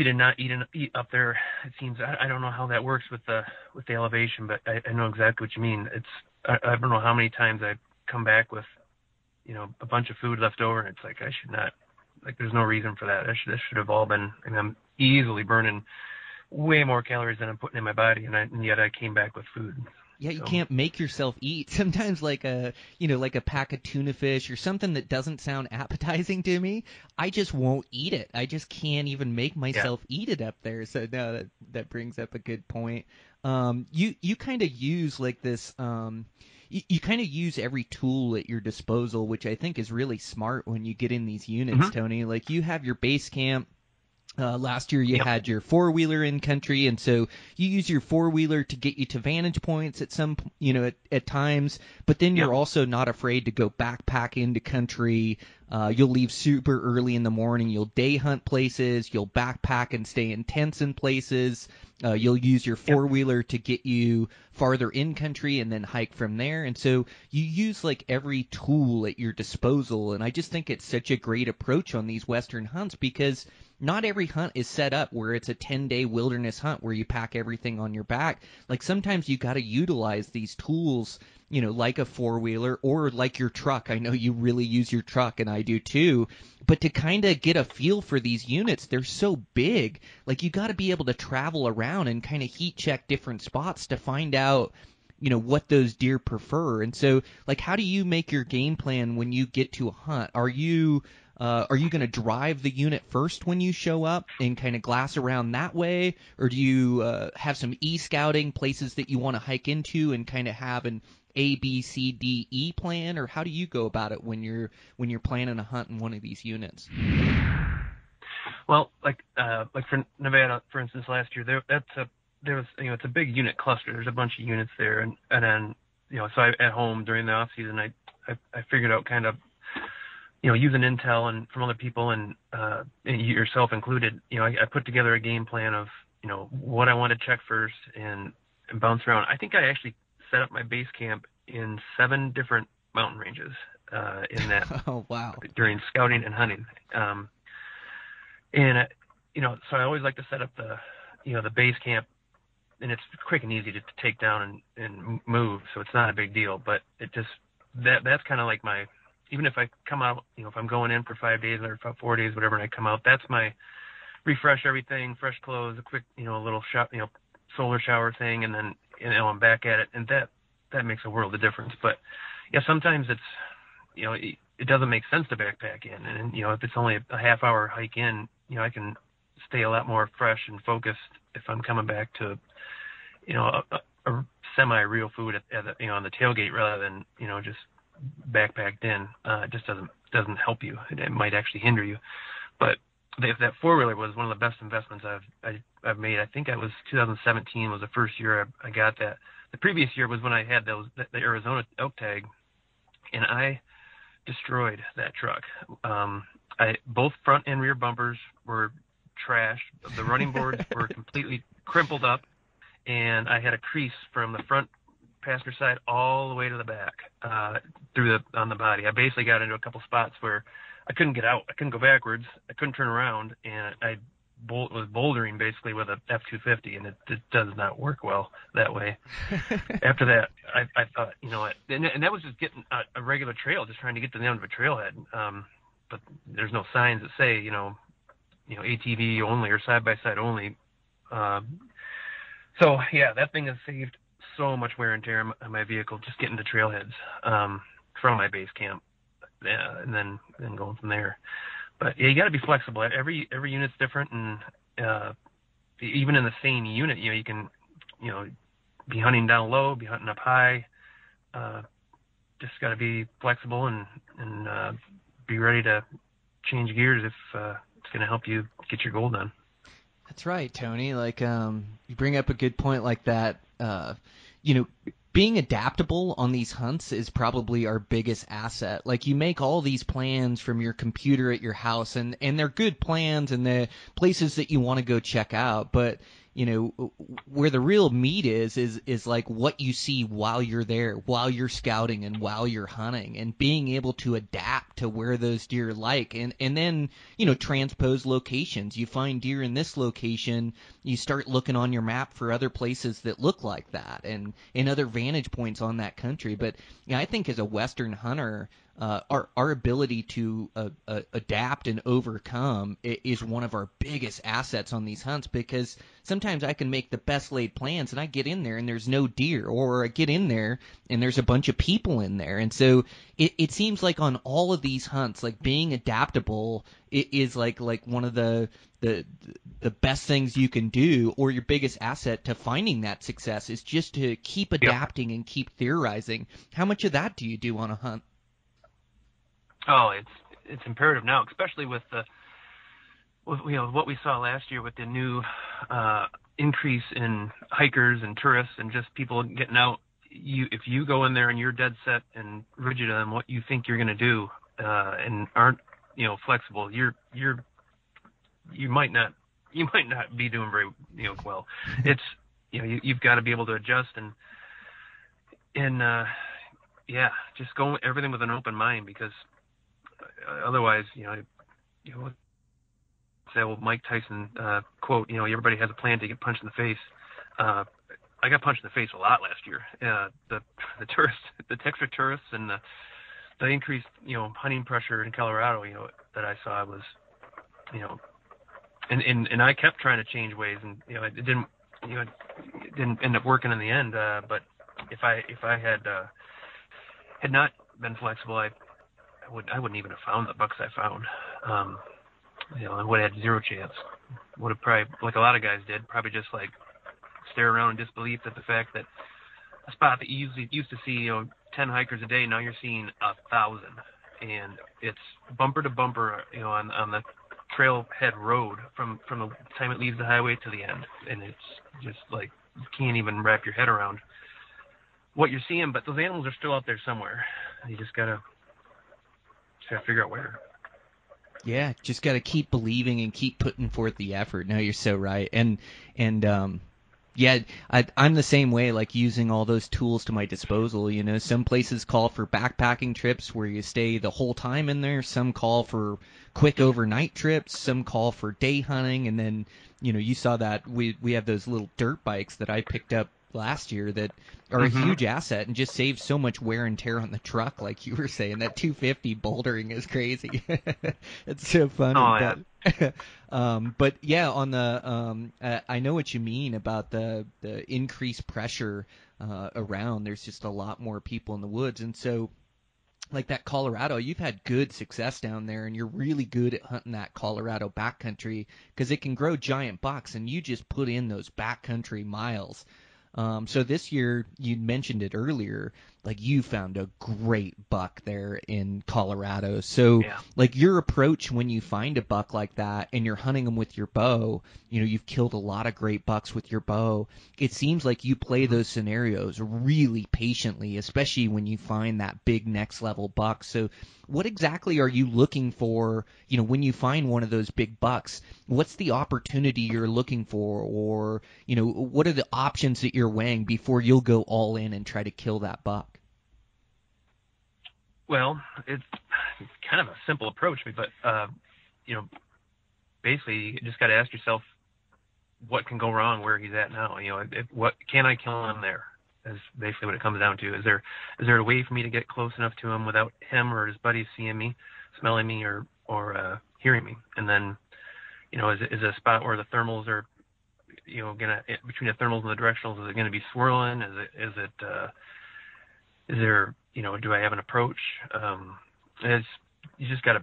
to not eat up there. It seems. I don't know how that works with the elevation, but I know exactly what you mean. I don't know how many times I've come back with a bunch of food left over, and it's like, I should not, like, there's no reason for that. This should have all been, and I'm easily burning way more calories than I'm putting in my body, and yet I came back with food. Yeah, you So, can't make yourself eat. Sometimes like like a pack of tuna fish or something that doesn't sound appetizing to me, I just won't eat it. I just can't even make myself eat it up there. So no, that brings up a good point. You kind of use like this you kind of use every tool at your disposal, which I think is really smart when you get in these units, Tony. Like you have your base camp. Last year you had your four-wheeler in country, and so you use your four-wheeler to get you to vantage points at some, at times, but then you're also not afraid to go backpack into country. You'll leave super early in the morning. You'll day hunt places. You'll backpack and stay in tents in places. You'll use your four-wheeler to get you farther in country and then hike from there. And so you use like every tool at your disposal, and I just think it's such a great approach on these Western hunts because not every hunt is set up where it's a 10-day wilderness hunt where you pack everything on your back. Like sometimes you got to utilize these tools, like a four-wheeler or like your truck. I know you really use your truck, and I do too. But to kind of get a feel for these units, they're so big. Like you got to be able to travel around and kind of heat check different spots to find out what those deer prefer. And so, like, how do you make your game plan when you get to a hunt? Are you going to drive the unit first when you show up and kind of glass around that way? Or do you have some e-scouting places that you want to hike into and kind of have an A, B, C, D, E plan? Or how do you go about it when you're planning a hunt in one of these units? Well, like for Nevada, for instance, last year, it's a big unit cluster. There's a bunch of units there, and then so at home during the off season, I figured out kind of using intel and from other people and yourself included, I put together a game plan of what I want to check first and bounce around. I think I actually set up my base camp in 7 different mountain ranges in that. Oh wow! During scouting and hunting, so I always like to set up the base camp, and it's quick and easy to take down and move, so it's not a big deal. But it just that's kind of like my, even if I come out, if I'm going in for 5 days or 4 days, whatever, and I come out, that's my refresh everything, fresh clothes, a quick, a little solar shower thing, and then, I'm back at it. And that makes a world of difference. But yeah, sometimes it's, it doesn't make sense to backpack in. And, if it's only a half-hour hike in, I can stay a lot more fresh and focused if I'm coming back to, a semi-real food on the tailgate rather than, just backpacked in. It just doesn't help you. It might actually hinder you. But that four-wheeler was one of the best investments I've made. I think it was 2017 was the first year I got that. The previous year was when I had the Arizona elk tag, and I destroyed that truck. Both front and rear bumpers were trashed. The running boards were completely crumpled up, and I had a crease from the front passenger side all the way to the back on the body. I basically got into a couple spots where I couldn't get out. I couldn't go backwards. I couldn't turn around, and I was bouldering basically with a F-250, and it does not work well that way. After that, I thought, and that was just getting a regular trail, just trying to get to the end of a trailhead. But there's no signs that say, ATV only or side-by-side only. So yeah, that thing has saved so much wear and tear on my vehicle, just getting to trailheads from my base camp, and then going from there. But yeah, you got to be flexible. Every unit's different, and even in the same unit, you can be hunting down low, be hunting up high. Just got to be flexible and be ready to change gears if it's going to help you get your goal done. That's right, Tony. Like you bring up a good point like that. Being adaptable on these hunts is probably our biggest asset. Like you make all these plans from your computer at your house, and they're good plans and the places that you want to go check out. But where the real meat is like what you see while you're there, while you're scouting and while you're hunting, and being able to adapt to where those deer like, and then transpose locations. You find deer in this location, you start looking on your map for other places that look like that, and other vantage points on that country. But I think as a Western hunter, our ability to adapt and overcome is one of our biggest assets on these hunts, because sometimes I can make the best laid plans and I get in there and there's no deer, or I get in there and there's a bunch of people in there. And so it seems like on all of these hunts, like being adaptable is like one of the best things you can do, or your biggest asset to finding that success, is just to keep adapting and keep theorizing. How much of that do you do on a hunt? Oh, it's imperative now, especially with what we saw last year with the new increase in hikers and tourists and just people getting out. If you go in there and you're dead set and rigid on what you think you're going to do, and aren't flexible, you might not be doing very well. It's you've got to be able to adjust and just go everything with an open mind, because otherwise say, well, Mike Tyson quote, everybody has a plan to get punched in the face. I got punched in the face a lot last year. The tourists, the Texas tourists, and the increased hunting pressure in Colorado that I saw was and I kept trying to change ways, and it didn't end up working in the end. But if I had not been flexible, I wouldn't even have found the bucks I found. I would have had zero chance. Would have probably, like a lot of guys did, probably just like stare around in disbelief at the fact that a spot that you usually used to see 10 hikers a day, now you're seeing 1,000, and it's bumper to bumper on the trailhead road from the time it leaves the highway to the end, and it's just like you can't even wrap your head around what you're seeing. But those animals are still out there somewhere. You just gotta figure out where. Yeah, just got to keep believing and keep putting forth the effort. No, you're so right. And I'm the same way, like using all those tools to my disposal. Some places call for backpacking trips where you stay the whole time in there. Some call for quick overnight trips. Some call for day hunting. And then, you saw that we have those little dirt bikes that I picked up last year that are a huge asset and just save so much wear and tear on the truck. Like you were saying, that 250 bouldering is crazy. It's so funny. Oh, yeah. But yeah, on the I know what you mean about the increased pressure around. There's just a lot more people in the woods, and so like that Colorado, you've had good success down there, and you're really good at hunting that Colorado backcountry because it can grow giant bucks, and you just put in those backcountry miles. So this year, you mentioned it earlier, like you found a great buck there in Colorado. So like your approach when you find a buck like that and you're hunting them with your bow, you've killed a lot of great bucks with your bow. It seems like you play those scenarios really patiently, especially when you find that big next level buck. So what exactly are you looking for, when you find one of those big bucks? What's the opportunity you're looking for, or, what are the options that you're weighing before you'll go all in and try to kill that buck? Well, it's kind of a simple approach, but basically you just got to ask yourself what can go wrong where he's at now. What can I kill him there? Is basically what it comes down to. Is there a way for me to get close enough to him without him or his buddies seeing me, smelling me, or hearing me? And then, is it a spot where the thermals are, gonna, between the thermals and the directionals, is it gonna be swirling? Is there, do I have an approach? You just gotta,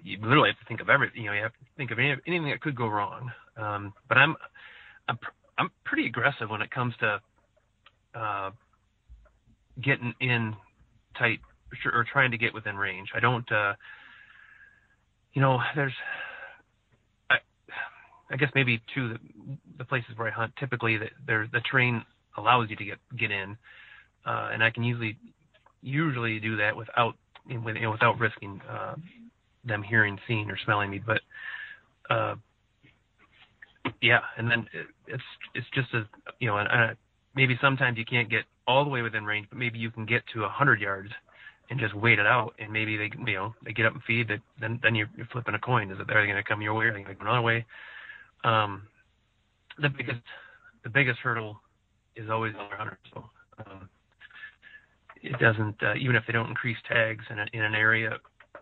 you literally have to think of everything. You have to think of anything that could go wrong. But I'm pretty aggressive when it comes to getting in tight or trying to get within range. I don't, I guess maybe to the places where I hunt, typically the terrain allows you to get in, and I can usually do that without risking them hearing, seeing, or smelling me. But and then it's just maybe sometimes you can't get all the way within range, but maybe you can get to 100 yards and just wait it out, and maybe they get up and feed. Then you're flipping a coin. Are they going to come your way? Are they going to go another way? The biggest hurdle is always other hunters. So it doesn't, even if they don't increase tags in an area,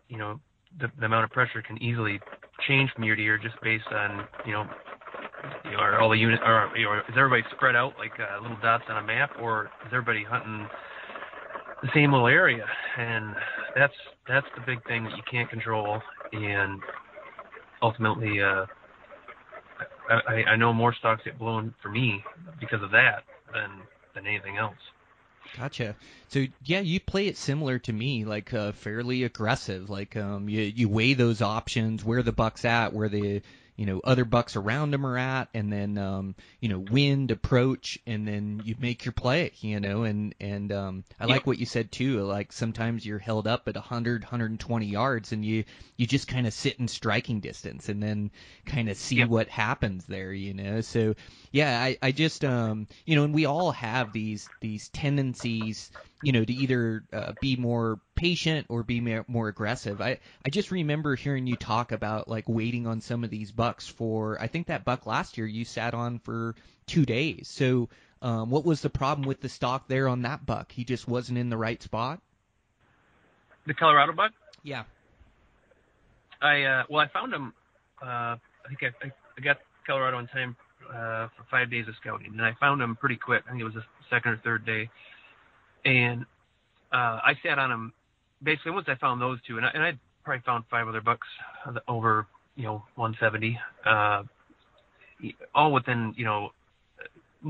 the amount of pressure can easily change from year to year just based on, are all the units, or is everybody spread out like little dots on a map, or is everybody hunting the same little area? And that's the big thing that you can't control. And ultimately, I know more stocks get blown for me because of that than anything else. Gotcha. So yeah, you play it similar to me, like fairly aggressive. Like you weigh those options, where the buck's at, where the other bucks around him are at, and then wind, approach, and then you make your play. And I like what you said too. Like sometimes you're held up at 100, 120 yards, and you just kind of sit in striking distance, and then kind of see what happens there. So yeah, I just and we all have these tendencies, to either be more patient or be more aggressive. I just remember hearing you talk about like waiting on some of these bucks for, I think that buck last year you sat on for 2 days. So what was the problem with the stock there on that buck? He just wasn't in the right spot? The Colorado buck? Yeah. I found him, I think I got Colorado in time for 5 days of scouting, and I found him pretty quick. I think it was the second or third day. And I sat on him basically once I found those two, and I probably found 5 other bucks over 170, all within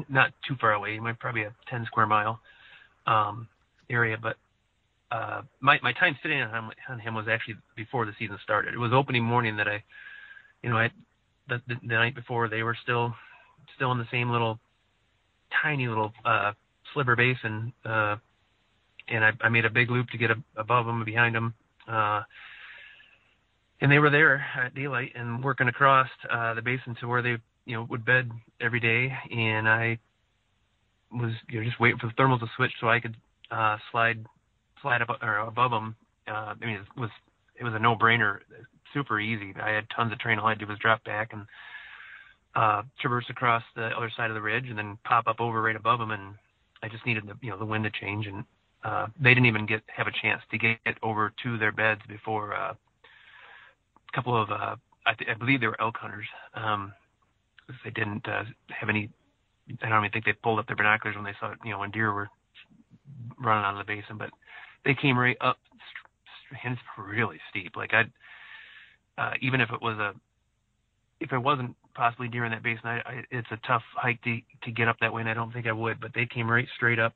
not too far away, probably a 10 square mile area. But my time sitting on him was actually before the season started. It was opening morning that the night before they were still in the same little tiny little sliver basin, and I made a big loop to get above them and behind them, and they were there at daylight and working across the basin to where they would bed every day, and I was just waiting for the thermals to switch so I could slide above them. It was a no-brainer, super easy. I had tons of terrain. All I had to do was drop back and traverse across the other side of the ridge and then pop up over right above them, and I just needed the wind to change, and they didn't even have a chance to get over to their beds before a couple of I believe they were elk hunters. They didn't have any. I don't even think they pulled up their binoculars when they saw when deer were running out of the basin, but they came right up, and it's really steep. Like even if it wasn't possibly deer in that basin, it's a tough hike to get up that way, and I don't think I would. But they came right straight up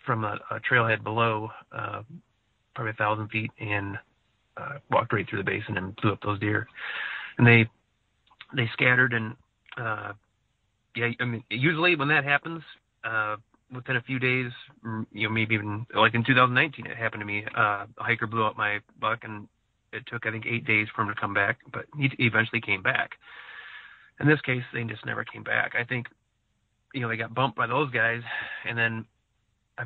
from a trailhead below, probably 1,000 feet, and walked right through the basin and blew up those deer. And they scattered, and usually when that happens, within a few days, maybe even like in 2019, it happened to me. A hiker blew up my buck, and it took, I think, 8 days for him to come back, but he eventually came back. In this case, they just never came back. I think, they got bumped by those guys, and then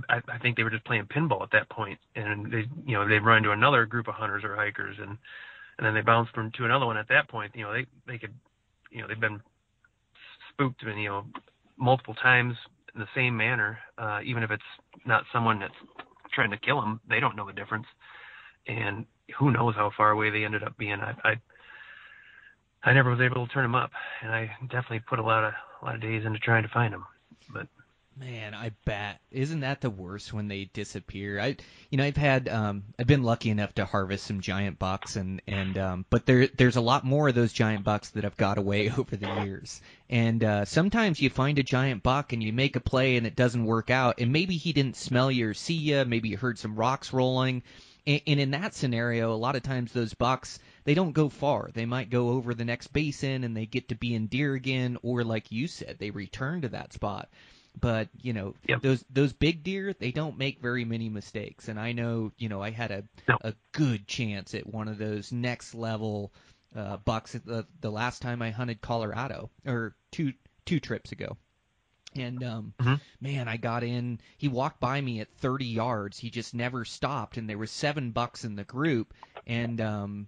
I think they were just playing pinball at that point, and they run into another group of hunters or hikers, and then they bounced to another one at that point. They could, they've been spooked, multiple times in the same manner, even if it's not someone that's trying to kill them. They don't know the difference, and who knows how far away they ended up being. I never was able to turn them up, and I definitely put a lot of days into trying to find them. But man, I bet. Isn't that the worst when they disappear? I've been lucky enough to harvest some giant bucks, but there's a lot more of those giant bucks that have got away over the years. And sometimes you find a giant buck and you make a play and it doesn't work out, and maybe he didn't smell you or see you, maybe you heard some rocks rolling. And in that scenario, a lot of times those bucks, they don't go far. They might go over the next basin and they get to be in deer again, or like you said, they return to that spot. But, those big deer, they don't make very many mistakes. And I know, I had a good chance at one of those next level bucks the last time I hunted Colorado, or two trips ago. And, man, I got in. He walked by me at 30 yards. He just never stopped. And there were 7 bucks in the group. And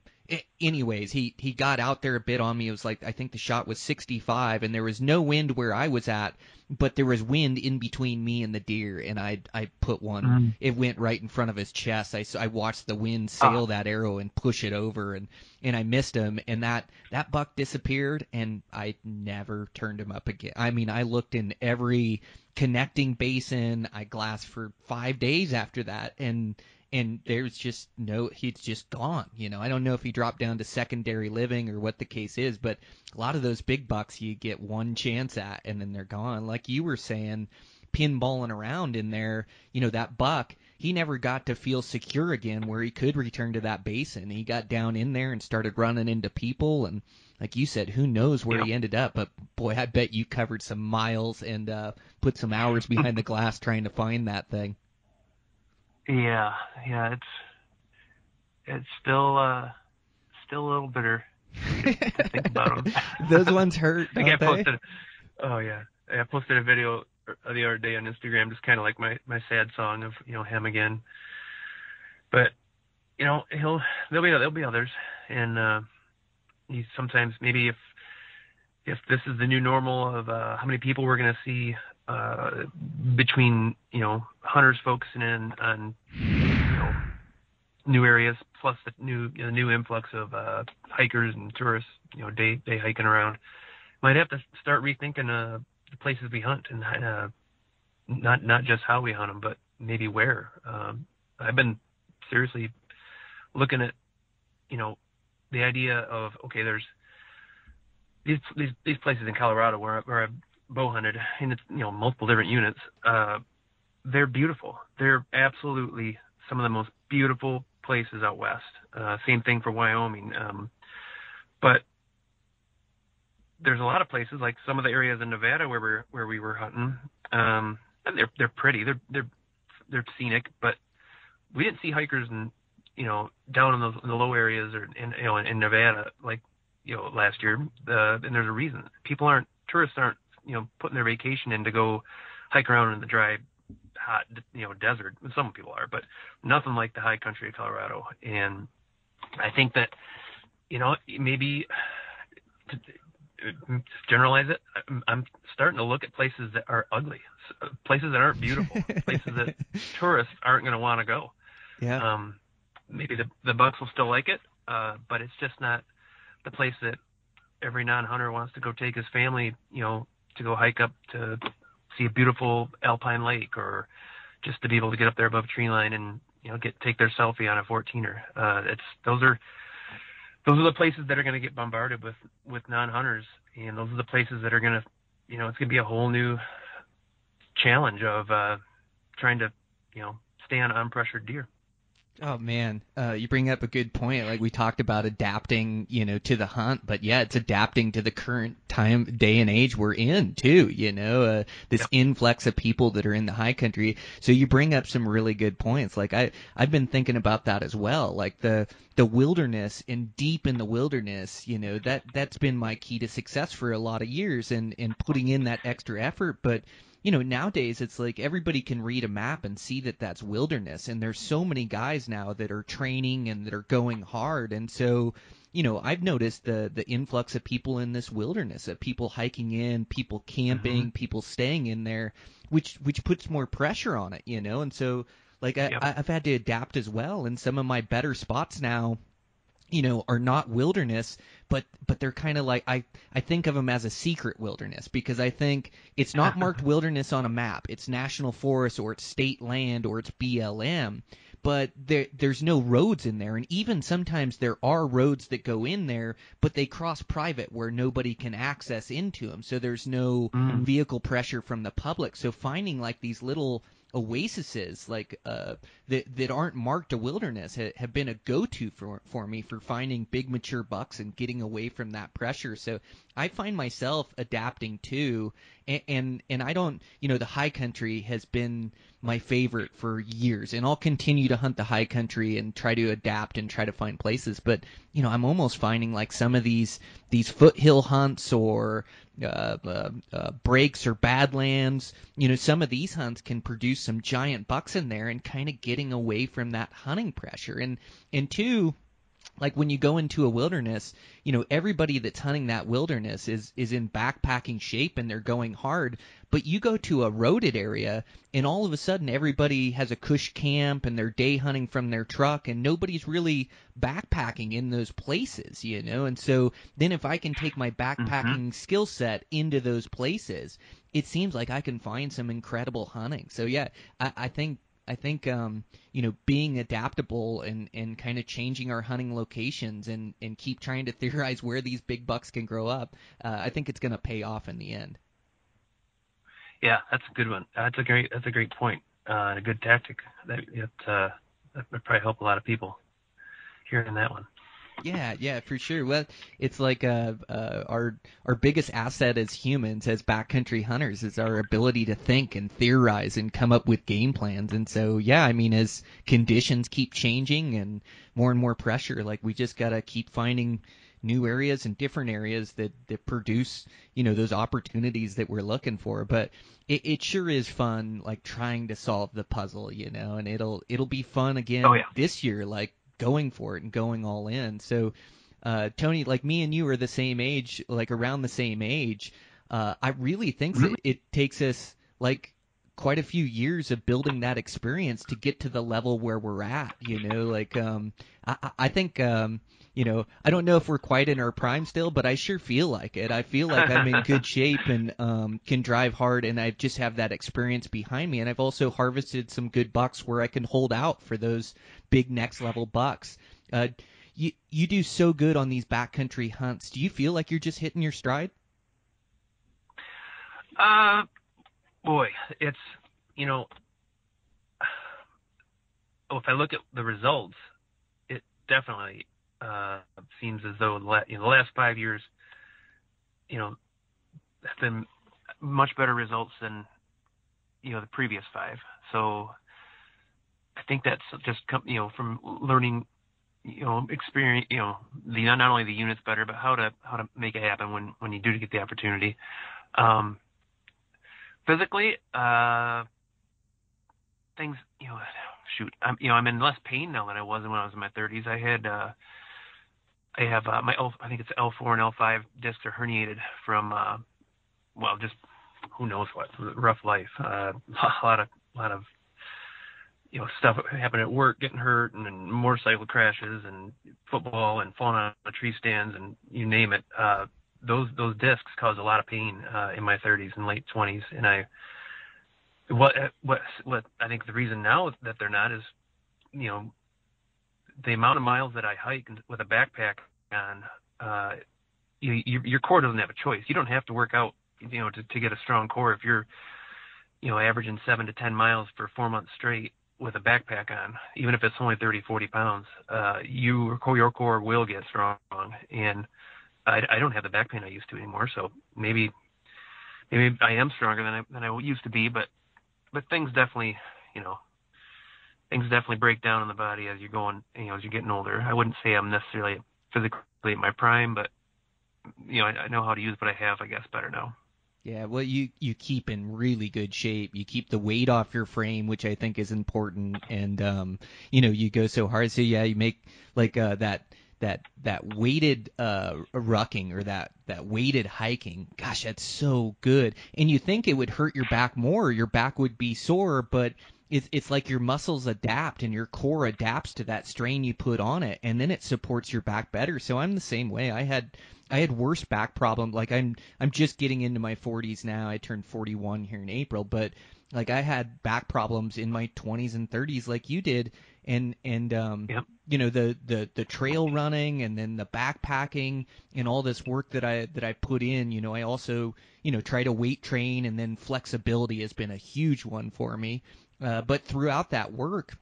anyways, he got out there a bit on me. It was like, I think the shot was 65, and there was no wind where I was at, but there was wind in between me and the deer, and I put one. It went right in front of his chest. I watched the wind sail that arrow and push it over, and I missed him, and that buck disappeared, and I never turned him up again. I mean, I looked in every connecting basin. I glassed for 5 days after that, and there's just he's just gone. I don't know if he dropped down to secondary living or what the case is, but a lot of those big bucks you get one chance at and then they're gone. Like you were saying, pinballing around in there, that buck, he never got to feel secure again where he could return to that basin. He got down in there and started running into people, and like you said, who knows where he ended up, but boy, I bet you covered some miles and put some hours behind the glass trying to find that thing. Yeah, it's still a little bitter to think about them. Those ones hurt, don't they? I posted a video the other day on Instagram, just kind of like my sad song of him again. But there'll be others, and he sometimes, maybe if this is the new normal of how many people we're going to see between hunters focusing in on new areas, plus the new influx of hikers and tourists day hiking around, might have to start rethinking the places we hunt, and not just how we hunt them, but maybe where. I've been seriously looking at the idea of, okay, there's these places in Colorado where I've bow hunted, and it's multiple different units. They're beautiful. They're absolutely some of the most beautiful places out west. Same thing for Wyoming. But there's a lot of places, like some of the areas in Nevada where we were hunting. And they're pretty. They're scenic, but we didn't see hikers down in the low areas or in Nevada like last year. And there's a reason. Tourists aren't putting their vacation in to go hike around in the dry, hot, desert. Some people are, but nothing like the high country of Colorado. And I think that, maybe to generalize it, I'm starting to look at places that are ugly, places that aren't beautiful, places that tourists aren't going to want to go. Yeah. Maybe the bucks will still like it, but it's just not the place that every non-hunter wants to go take his family, to go hike up to see a beautiful alpine lake, or just to be able to get up there above a tree line and take their selfie on a 14er. Those are the places that are going to get bombarded with non-hunters, and those are the places that are going to it's going to be a whole new challenge of trying to stay on unpressured deer. Oh man, you bring up a good point. Like we talked about adapting, to the hunt, but yeah, it's adapting to the current time, day and age we're in too. This influx of people that are in the high country. So you bring up some really good points. Like I've been thinking about that as well. Like the wilderness, and deep in the wilderness, that's been my key to success for a lot of years, and putting in that extra effort. But nowadays it's like everybody can read a map and see that that's wilderness, and there's so many guys now that are training and that are going hard. And so, I've noticed the influx of people in this wilderness, of people hiking in, people camping, people staying in there, which puts more pressure on it, and so like I've had to adapt as well. And some of my better spots now, are not wilderness, but they're kind of like, I think of them as a secret wilderness, because I think it's not marked wilderness on a map. It's national forest, or it's state land, or it's BLM, but there's no roads in there. And even sometimes there are roads that go in there, but they cross private where nobody can access into them. So there's no vehicle pressure from the public. So finding like these little oases like that aren't marked a wilderness have been a go-to for me for finding big mature bucks and getting away from that pressure. So I find myself adapting too, and I don't, the high country has been my favorite for years, and I'll continue to hunt the high country and try to adapt and try to find places. But I'm almost finding like some of these foothill hunts, or breaks or badlands, some of these hunts can produce some giant bucks in there, and kind of getting away from that hunting pressure. And two, like when you go into a wilderness, everybody that's hunting that wilderness is in backpacking shape and they're going hard. But you go to a roaded area and all of a sudden everybody has a cush camp and they're day hunting from their truck and nobody's really backpacking in those places, And so then if I can take my backpacking skill set into those places, it seems like I can find some incredible hunting. So yeah, I think being adaptable and kind of changing our hunting locations and keep trying to theorize where these big bucks can grow up, I think it's going to pay off in the end. Yeah, that's a good one. That's a great point. And a good tactic. That would probably help a lot of people hearing that one. Yeah, for sure. Well, it's like our biggest asset as humans, as backcountry hunters, is our ability to think and theorize and come up with game plans. And so, yeah, I mean, as conditions keep changing and more pressure, like we just gotta keep finding new areas and different areas that produce, those opportunities that we're looking for. But it sure is fun, like trying to solve the puzzle, and it'll be fun again this year, like going for it and going all in. So, Tony, like me and you are the same age, like around the same age. I really think that it takes us like quite a few years of building that experience to get to the level where we're at, like, I think, I don't know if we're quite in our prime still, but I sure feel like it. I feel like I'm in good shape and can drive hard, and I just have that experience behind me. And I've also harvested some good bucks where I can hold out for those big next level bucks. You do so good on these backcountry hunts. Do you feel like you're just hitting your stride? Boy, it's, if I look at the results, it definitely seems as though the last 5 years, have been much better results than, the previous 5. So I think that's just, from learning, experience, not only the units better, but how to make it happen when you do get the opportunity. Physically, things, I'm in less pain now than I was when I was in my 30s. I have my I think it's L4 and L5 discs are herniated from, just who knows what, rough life. A lot of stuff happened at work, getting hurt, and then motorcycle crashes and football and falling out of tree stands and you name it. Those discs caused a lot of pain in my 30s and late 20s, and what I think the reason now that they're not is, the amount of miles that I hike with a backpack on. Your core doesn't have a choice. You don't have to work out, to get a strong core. If you're, averaging 7 to 10 miles for 4 months straight with a backpack on, even if it's only 30, 40 pounds, your core will get strong. And I don't have the back pain I used to anymore, so maybe I am stronger than I used to be, but things definitely break down in the body as you're going, as you're getting older. I wouldn't say I'm necessarily physically at my prime, but I know how to use what I have, I guess, better now. Yeah, well, you keep in really good shape. You keep the weight off your frame, which I think is important, and you go so hard. So yeah, you make like that weighted rucking or that weighted hiking. Gosh, that's so good. And you think it would hurt your back more, your back would be sore, but it's like your muscles adapt and your core adapts to that strain you put on it, and then it supports your back better. So I'm the same way. I had worse back problem. Like I'm just getting into my 40s now. I turned 41 here in April, but like I had back problems in my 20s and 30s like you did, and Yep. The trail running and then the backpacking and all this work that I put in, I also try to weight train, and then flexibility has been a huge one for me. But throughout that work,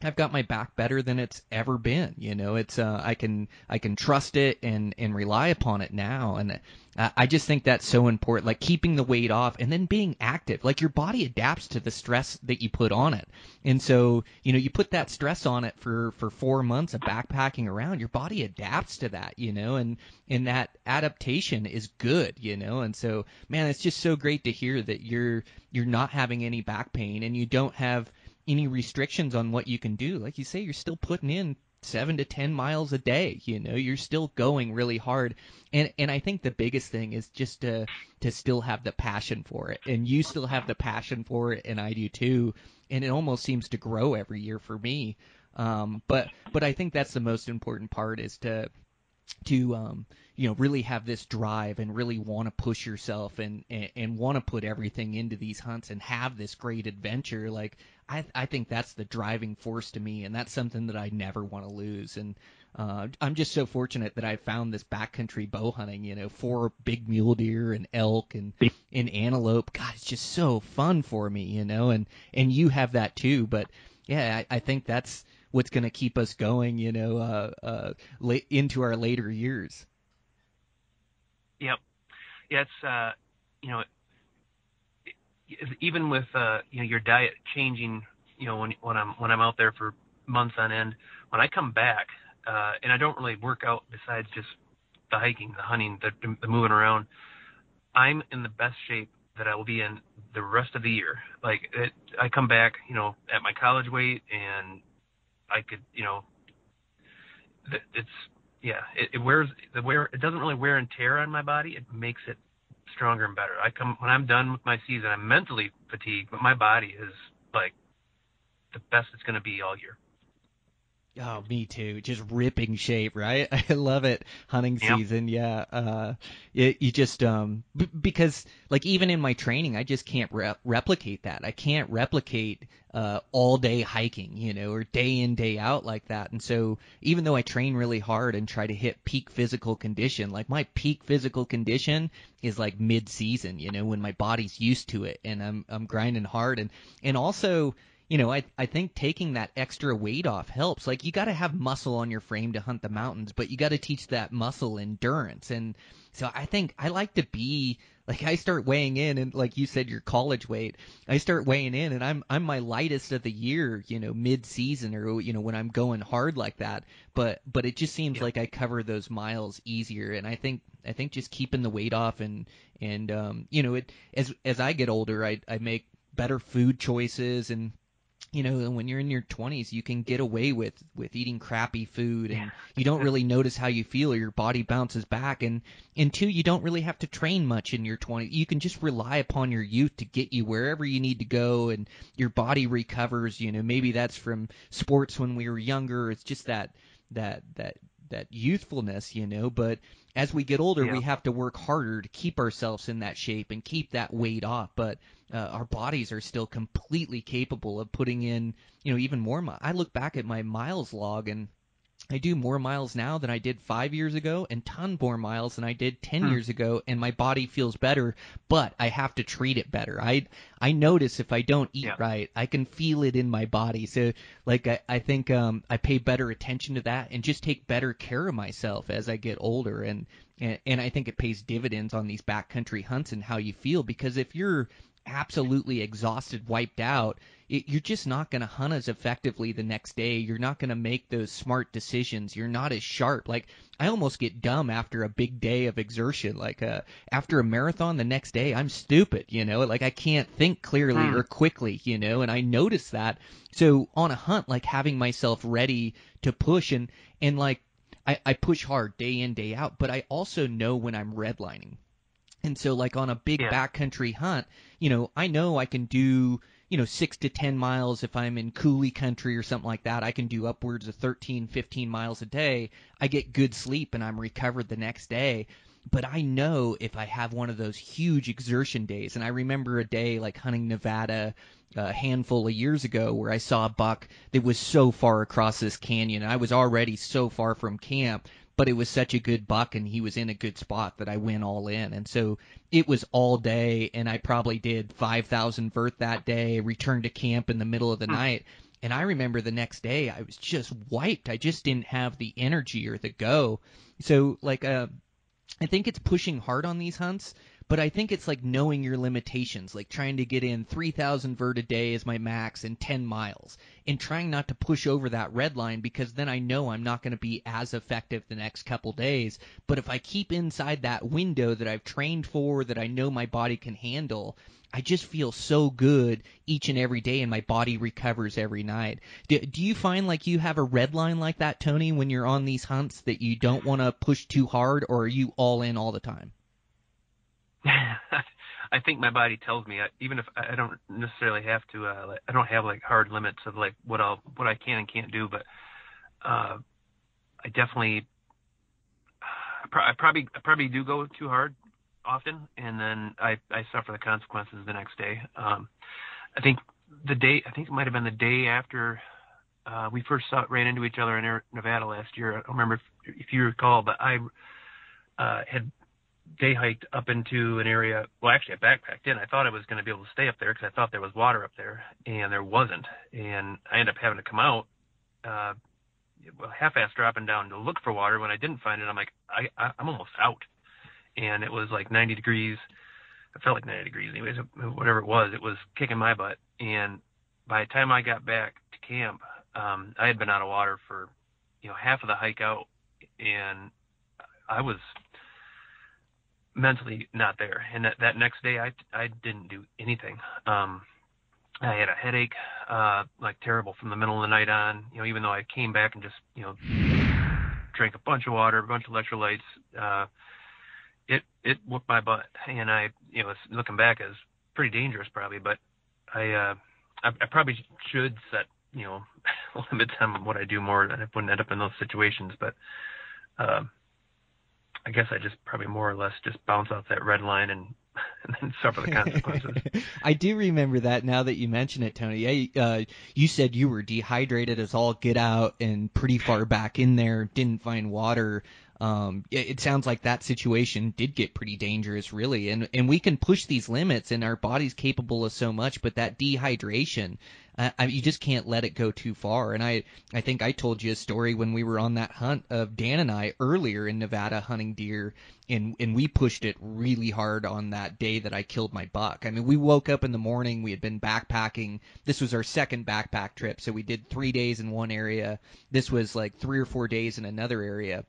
I've got my back better than it's ever been. It's I can trust it and rely upon it now, and I just think that's so important. Like keeping the weight off and then being active. Like your body adapts to the stress that you put on it, and so you put that stress on it for 4 months of backpacking around. Your body adapts to that, and that adaptation is good, and so man, it's just so great to hear that you're not having any back pain and you don't have any restrictions on what you can do. Like you say, you're still putting in 7 to 10 miles a day. You're still going really hard. And I think the biggest thing is just to still have the passion for it. And you still have the passion for it, and I do too. And it almost seems to grow every year for me. But I think that's the most important part, is to really have this drive and really want to push yourself and want to put everything into these hunts and have this great adventure. Like, I think that's the driving force to me, and that's something that I never want to lose. And I'm just so fortunate that I found this backcountry bow hunting, for big mule deer and elk and antelope. God, it's just so fun for me, and you have that too. But yeah, I think that's what's going to keep us going, into our later years. Yep. Yeah, it's even with your diet changing, when I'm out there for months on end, when I come back, and I don't really work out besides just the hiking, the hunting, the moving around, I'm in the best shape that I will be in the rest of the year. Like, I come back, at my college weight, and I could, it doesn't really wear and tear on my body. It makes it stronger and better. When I'm done with my season, I'm mentally fatigued, but my body is like the best it's going to be all year. Oh, me too. Just ripping shape, right? I love it. Hunting season, yeah. You just because like even in my training, I just can't replicate that. I can't replicate all day hiking, or day in day out like that. And so even though I train really hard and try to hit peak physical condition, like my peak physical condition is like mid-season, when my body's used to it and I'm grinding hard and also. I think taking that extra weight off helps. Like, you got to have muscle on your frame to hunt the mountains, but you got to teach that muscle endurance. And so I think I like to be like, I start weighing in, and like you said, your college weight, I start weighing in, and I'm my lightest of the year, mid-season or when I'm going hard like that. But it just seems like I cover those miles easier, and I think just keeping the weight off and as I get older, I make better food choices and. When you're in your 20s, you can get away with eating crappy food, and you don't really notice how you feel, or your body bounces back. And two, you don't really have to train much in your 20s. You can just rely upon your youth to get you wherever you need to go, and your body recovers. Maybe that's from sports when we were younger. It's just that youthfulness, But as we get older, we have to work harder to keep ourselves in that shape and keep that weight off. But our bodies are still completely capable of putting in, even more. I look back at my miles log, and I do more miles now than I did 5 years ago, and ton more miles than I did 10 years ago, and my body feels better, but I have to treat it better. I notice if I don't eat right, I can feel it in my body. So, like, I think I pay better attention to that and just take better care of myself as I get older, and I think it pays dividends on these backcountry hunts and how you feel, because if you're absolutely exhausted, wiped out, you're just not going to hunt as effectively the next day. You're not going to make those smart decisions. You're not as sharp. Like, I almost get dumb after a big day of exertion. Like, after a marathon the next day, I'm stupid, like I can't think clearly or quickly, and I notice that. So on a hunt, like, having myself ready to push and like, I push hard day in, day out, but I also know when I'm redlining. And so, like, on a big backcountry hunt, I know I can do, 6 to 10 miles if I'm in coulee country or something like that. I can do upwards of 13, 15 miles a day. I get good sleep and I'm recovered the next day. But I know if I have one of those huge exertion days, and I remember a day like hunting Nevada a handful of years ago where I saw a buck that was so far across this canyon. I was already so far from camp, but it was such a good buck and he was in a good spot that I went all in. And so it was all day, and I probably did 5,000 vert that day, returned to camp in the middle of the night. And I remember the next day I was just wiped. I just didn't have the energy or the go. So, like, I think it's pushing hard on these hunts, but I think it's like knowing your limitations, like trying to get in 3,000 vert a day is my max and 10 miles. and trying not to push over that red line, because then I know I'm not going to be as effective the next couple days. But if I keep inside that window that I've trained for, that I know my body can handle, I just feel so good each and every day, and my body recovers every night. Do you find like you have a red line like that, Tony, when you're on these hunts, that you don't want to push too hard, or are you all in all the time? I think my body tells me, even if I don't necessarily have to, I don't have like hard limits of like what I can and can't do, but I definitely, I probably do go too hard often, and then I suffer the consequences the next day. I think it might have been the day after we first ran into each other in Nevada last year. I don't remember if you recall, but I had day hiked up into an area. Well, actually, I backpacked in. I thought I was going to be able to stay up there because I thought there was water up there, and there wasn't. And I ended up having to come out, half-ass dropping down to look for water. When I didn't find it, I'm like, I'm almost out. And it was like 90 degrees. It felt like 90 degrees. Anyways, whatever it was kicking my butt. And by the time I got back to camp, I had been out of water for, half of the hike out, and I was mentally not there. And that next day, I didn't do anything. I had a headache, like terrible from the middle of the night on, even though I came back and just, drank a bunch of water, a bunch of electrolytes. It whooped my butt. And looking back, is pretty dangerous probably, but I probably should set, limits on what I do more, and I wouldn't end up in those situations. But, I guess I just probably more or less just bounce off that red line and then suffer the consequences. I do remember that now that you mention it, Tony. You said you were dehydrated as all get out and pretty far back in there, didn't find water. It sounds like that situation did get pretty dangerous, really. And we can push these limits, and our body's capable of so much, but that dehydration, you just can't let it go too far. And I think I told you a story when we were on that hunt of Dan and I earlier in Nevada hunting deer, and we pushed it really hard on that day that I killed my buck. I mean, we woke up in the morning, we had been backpacking. This was our second backpack trip, so we did 3 days in one area. This was like 3 or 4 days in another area.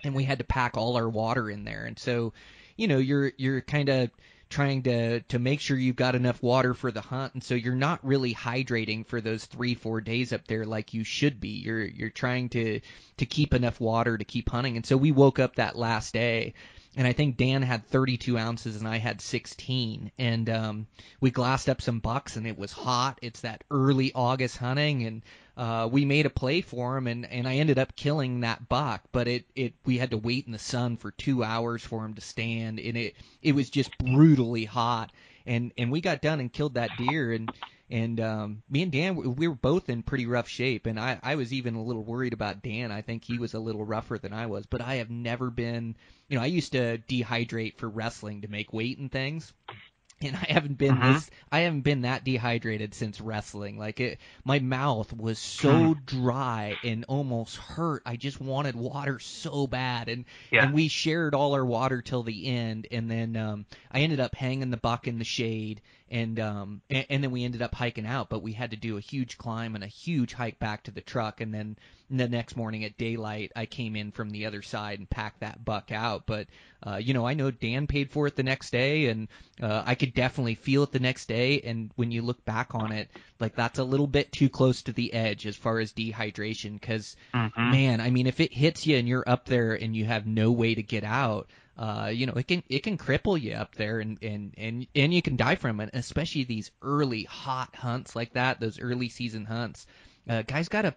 And we had to pack all our water in there. And so, you're kind of trying to make sure you've got enough water for the hunt. And so you're not really hydrating for those 3-4 days up there like you should be. You're trying to keep enough water to keep hunting. And so we woke up that last day, and I think Dan had 32 ounces and I had 16. And we glassed up some bucks, and it was hot. It's that early August hunting, and we made a play for him, and I ended up killing that buck. But we had to wait in the sun for 2 hours for him to stand, and it was just brutally hot. And we got done and killed that deer, and me and Dan, we were both in pretty rough shape, and I was even a little worried about Dan. I think he was a little rougher than I was, but I have never been, I used to dehydrate for wrestling to make weight and things. And I haven't been that dehydrated since wrestling. Like my mouth was so dry and almost hurt. I just wanted water so bad. And we shared all our water till the end. And then I ended up hanging the buck in the shade. And then we ended up hiking out, but we had to do a huge climb and a huge hike back to the truck. And then the next morning at daylight, I came in from the other side and packed that buck out. But, I know Dan paid for it the next day, and I could definitely feel it the next day. And when you look back on it, like that's a little bit too close to the edge as far as dehydration. Because, man, I mean, if it hits you and you're up there and you have no way to get out, it can cripple you up there, and you can die from it, especially these early hot hunts like that, those early season hunts. Guys gotta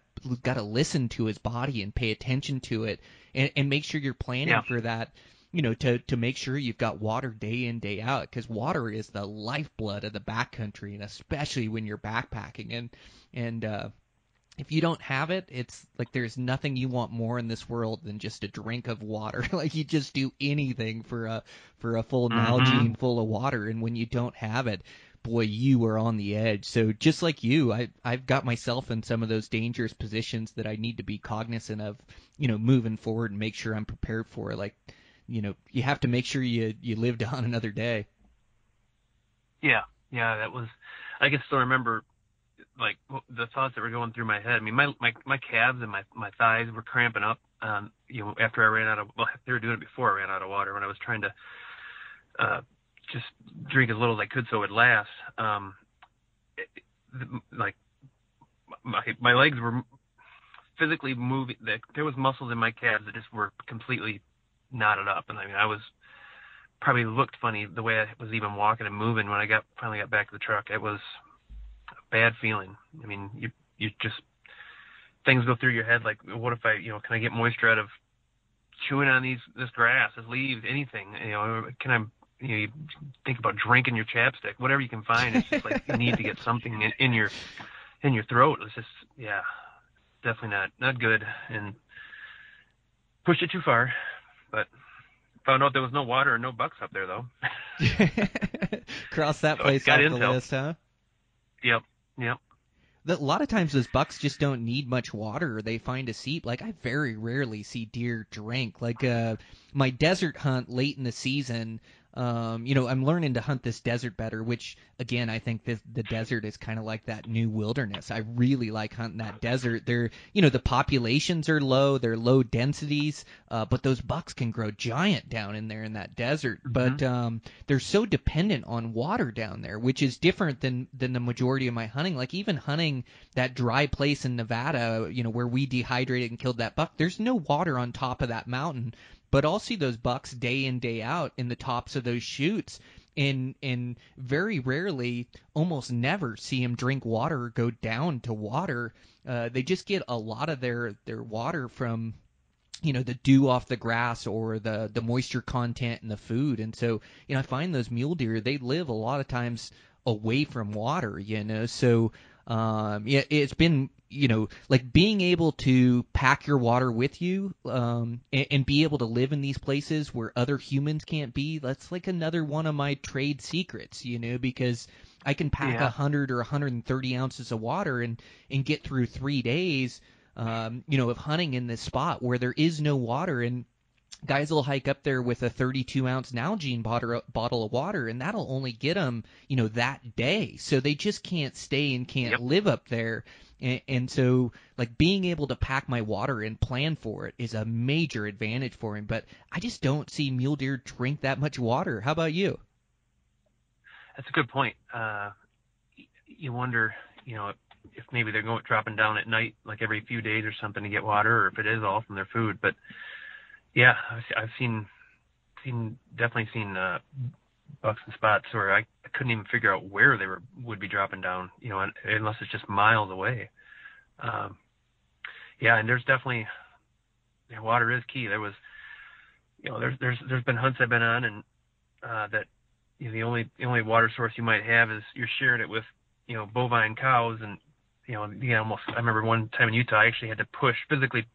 listen to his body and pay attention to it, and make sure you're planning for that, to make sure you've got water day in, day out, because water is the lifeblood of the backcountry, and especially when you're backpacking. And if you don't have it, it's like there's nothing you want more in this world than just a drink of water. Like you just do anything for a full Nalgene full of water, and when you don't have it, boy, you are on the edge. So just like you, I've got myself in some of those dangerous positions that I need to be cognizant of, moving forward and make sure I'm prepared for. Like, you have to make sure you live on another day. Yeah, that was. I can still remember like the thoughts that were going through my head. I mean, my calves and my thighs were cramping up. After I ran out of, well, they were doing it before I ran out of water when I was trying to just drink as little as I could so it would last. Like my legs were physically moving. There was muscles in my calves that just were completely knotted up, and I mean, I was probably looked funny the way I was even walking and moving when I finally got back to the truck. It was a bad feeling. I mean, you just, things go through your head like, what if can I get moisture out of chewing on this grass, this leaves, anything? Can I? You think about drinking your chapstick, whatever you can find. It's just like you need to get something in your throat. It's just, yeah, definitely not good, and pushed it too far. But found out there was no water and no bucks up there, though. Cross that place off the list, huh? Yep. A lot of times those bucks just don't need much water. They find a seep. Like, I very rarely see deer drink. Like, my desert hunt late in the season, I'm learning to hunt this desert better, which, again, I think the desert is kind of like that new wilderness. I really like hunting that desert. The populations are low. They're low densities, but those bucks can grow giant down in there in that desert. But they're so dependent on water down there, which is different than the majority of my hunting. Like, even hunting that dry place in Nevada, where we dehydrated and killed that buck, there's no water on top of that mountain. But I'll see those bucks day in, day out in the tops of those chutes, and very rarely, almost never, see them drink water or go down to water. They just get a lot of their water from, the dew off the grass or the moisture content in the food. And so, I find those mule deer, they live a lot of times away from water, So, it's been, like being able to pack your water with you and be able to live in these places where other humans can't be. That's like another one of my trade secrets, because I can pack 100 or 130 ounces of water and get through 3 days, of hunting in this spot where there is no water. And guys will hike up there with a 32-ounce Nalgene bottle of water, and that'll only get them, that day. So they just can't stay and can't live up there. And so, like, being able to pack my water and plan for it is a major advantage for him. But I just don't see mule deer drink that much water. How about you? That's a good point. You wonder, if maybe they're dropping down at night, like every few days or something, to get water, or if it is all from their food. But yeah, I've definitely seen bucks and spots where I couldn't even figure out where they would be dropping down, unless it's just miles away. And there's definitely, water is key. There was, there's been hunts I've been on, and that the only water source you might have is you're sharing it with bovine cows, and almost. I remember one time in Utah, I actually had to physically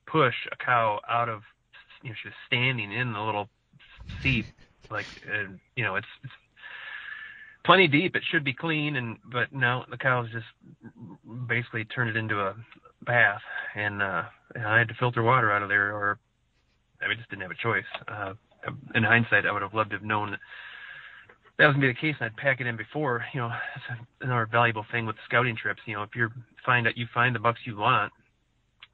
push a cow out of. She was standing in the little seat, it's plenty deep. It should be clean, but no, the cows just basically turned it into a bath, and I had to filter water out of there, or I just didn't have a choice. In hindsight, I would have loved to have known that was going to be the case, and I'd pack it in before. That's another valuable thing with scouting trips. If you find the bucks you want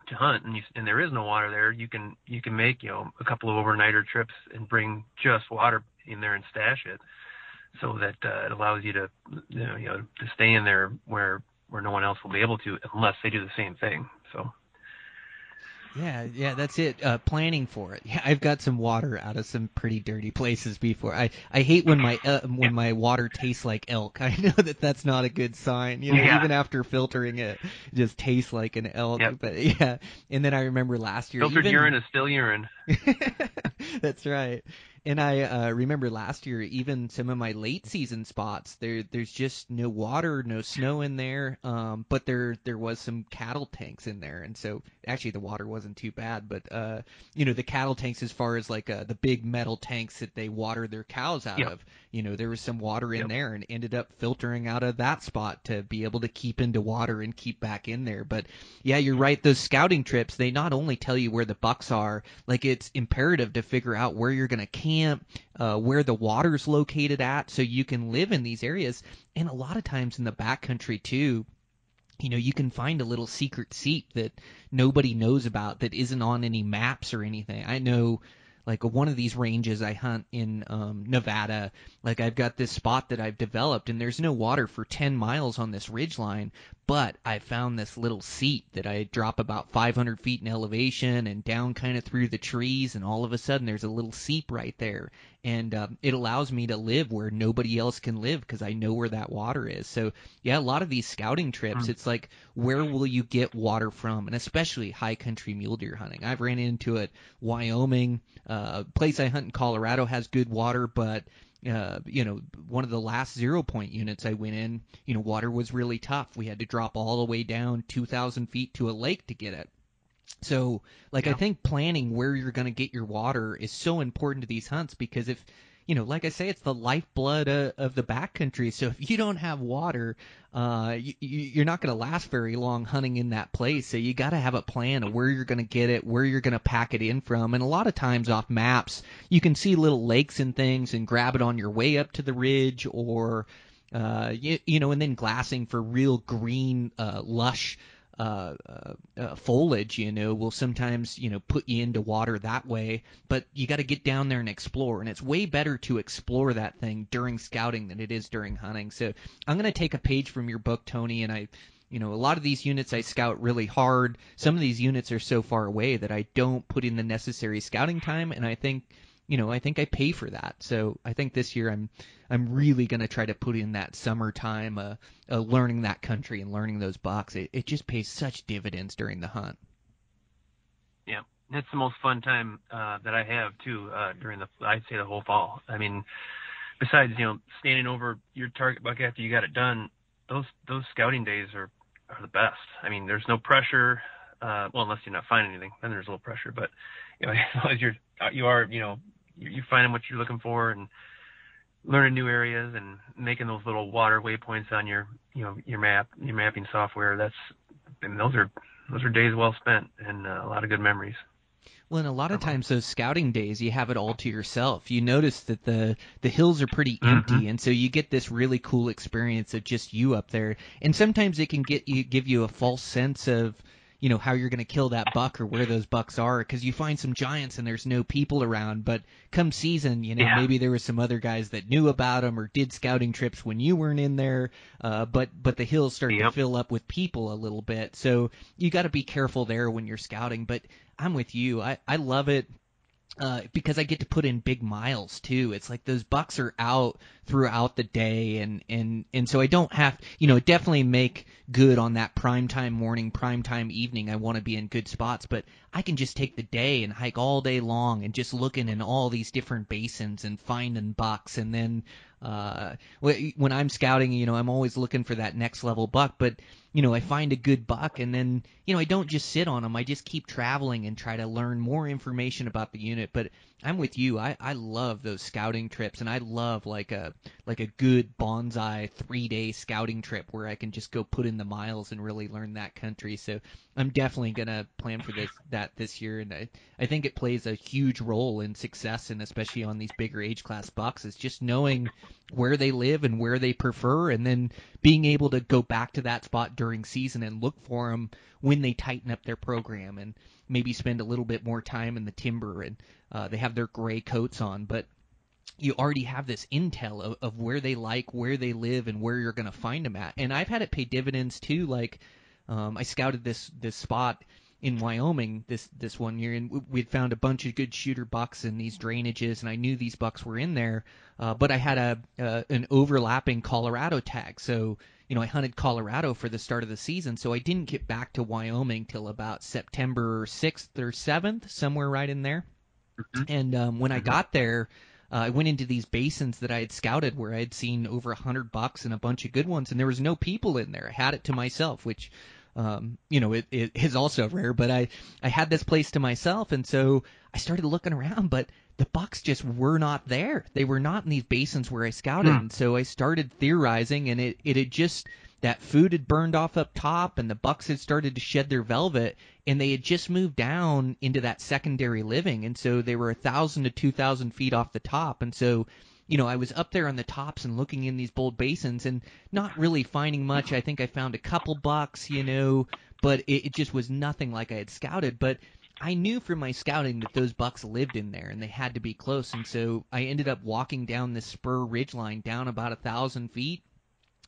to hunt, and there is no water there, you can make a couple of overnighter trips and bring just water in there and stash it, so that it allows you to to stay in there where no one else will be able to, unless they do the same thing. So yeah, that's it. Planning for it. Yeah, I've got some water out of some pretty dirty places before. I hate when my water tastes like elk. I know that's not a good sign. Even after filtering it, it just tastes like an elk. Yep. But yeah, and then I remember last year, filtered urine is still urine. That's right. And I remember last year, even some of my late season spots, there's just no water, no snow in there, but there was some cattle tanks in there, and so actually the water wasn't too bad, but the cattle tanks, as far as like the big metal tanks that they water their cows out of, there was some water in there, and ended up filtering out of that spot to be able to keep into water and keep back in there. But yeah, you're right. Those scouting trips, they not only tell you where the bucks are, like it's imperative to figure out where you're gonna camp, where the water's located at, so you can live in these areas. And a lot of times in the backcountry too, you can find a little secret seep that nobody knows about that isn't on any maps or anything. I know, like, one of these ranges I hunt in Nevada, like, I've got this spot that I've developed, and there's no water for 10 miles on this ridge line, but I found this little seep that I drop about 500 feet in elevation and down kind of through the trees, and all of a sudden there's a little seep right there. And it allows me to live where nobody else can live because I know where that water is. So, yeah, a lot of these scouting trips, it's like, where will you get water from? And especially high country mule deer hunting. I've ran into it. Wyoming, place I hunt in Colorado has good water, but one of the last 0 point units I went in, water was really tough. We had to drop all the way down 2,000 feet to a lake to get it. So, like, I think planning where you're going to get your water is so important to these hunts because if, like I say, it's the lifeblood of the backcountry. So if you don't have water, you're not going to last very long hunting in that place. So you got to have a plan of where you're going to get it, where you're going to pack it in from. And a lot of times off maps, you can see little lakes and things and grab it on your way up to the ridge or, and then glassing for real green, lush foliage, will sometimes, put you into water that way, but you got to get down there and explore. And it's way better to explore that thing during scouting than it is during hunting. So I'm going to take a page from your book, Tony, and a lot of these units I scout really hard. Some of these units are so far away that I don't put in the necessary scouting time, and I think I pay for that. So I think this year I'm really going to try to put in that summertime, learning that country and learning those bucks. It just pays such dividends during the hunt. Yeah, it's the most fun time that I have too during I'd say the whole fall. I mean, besides standing over your target buck after you got it done, those scouting days are the best. I mean, there's no pressure. Well, unless you're not finding anything, then there's a little pressure. But as you're finding what you're looking for and learning new areas and making those little water waypoints on your mapping software. Those are days well spent and a lot of good memories. Well, and a lot of times those scouting days, you have it all to yourself. You notice that the hills are pretty empty, and so you get this really cool experience of just you up there. And sometimes it can give you a false sense of how you're going to kill that buck or where those bucks are because you find some giants and there's no people around. But come season, maybe there were some other guys that knew about them or did scouting trips when you weren't in there. But the hills start to fill up with people a little bit. So you got to be careful there when you're scouting. But I'm with you. I love it. Because I get to put in big miles too. It's like those bucks are out throughout the day, and so I don't have, definitely make good on that primetime morning, primetime evening. I want to be in good spots, but I can just take the day and hike all day long and just looking in all these different basins and finding bucks. And then when I'm scouting, I'm always looking for that next level buck, but I find a good buck and then, I don't just sit on them. I just keep traveling and try to learn more information about the unit. But I'm with you. I love those scouting trips, and I love like a good bonsai 3-day scouting trip where I can just go put in the miles and really learn that country. So I'm definitely going to plan for this year, and I think it plays a huge role in success, and especially on these bigger age class bucks, is just knowing where they live and where they prefer, and then being able to go back to that spot during season and look for them when they tighten up their program and maybe spend a little bit more time in the timber and they have their gray coats on, but you already have this intel of where they like, where they live, and where you're going to find them at. And I've had it pay dividends too. Like I scouted this spot in Wyoming this one year, and we'd found a bunch of good shooter bucks in these drainages, and I knew these bucks were in there, but I had an overlapping Colorado tag. So I hunted Colorado for the start of the season, so I didn't get back to Wyoming till about September 6th or 7th, somewhere right in there. And when I got there, I went into these basins that I had scouted where I had seen over 100 bucks and a bunch of good ones, and there was no people in there. I had it to myself, which, it is also rare, but I had this place to myself, and so I started looking around, but the bucks just were not there. They were not in these basins where I scouted, and so I started theorizing, and it had just, that food had burned off up top, and the bucks had started to shed their velvet, and they had just moved down into that secondary living, and so they were 1,000 to 2,000 feet off the top, and so I was up there on the tops and looking in these bold basins and not really finding much. I think I found a couple bucks, but it just was nothing like I had scouted. But I knew from my scouting that those bucks lived in there and they had to be close. And so I ended up walking down this spur ridgeline down about 1,000 feet,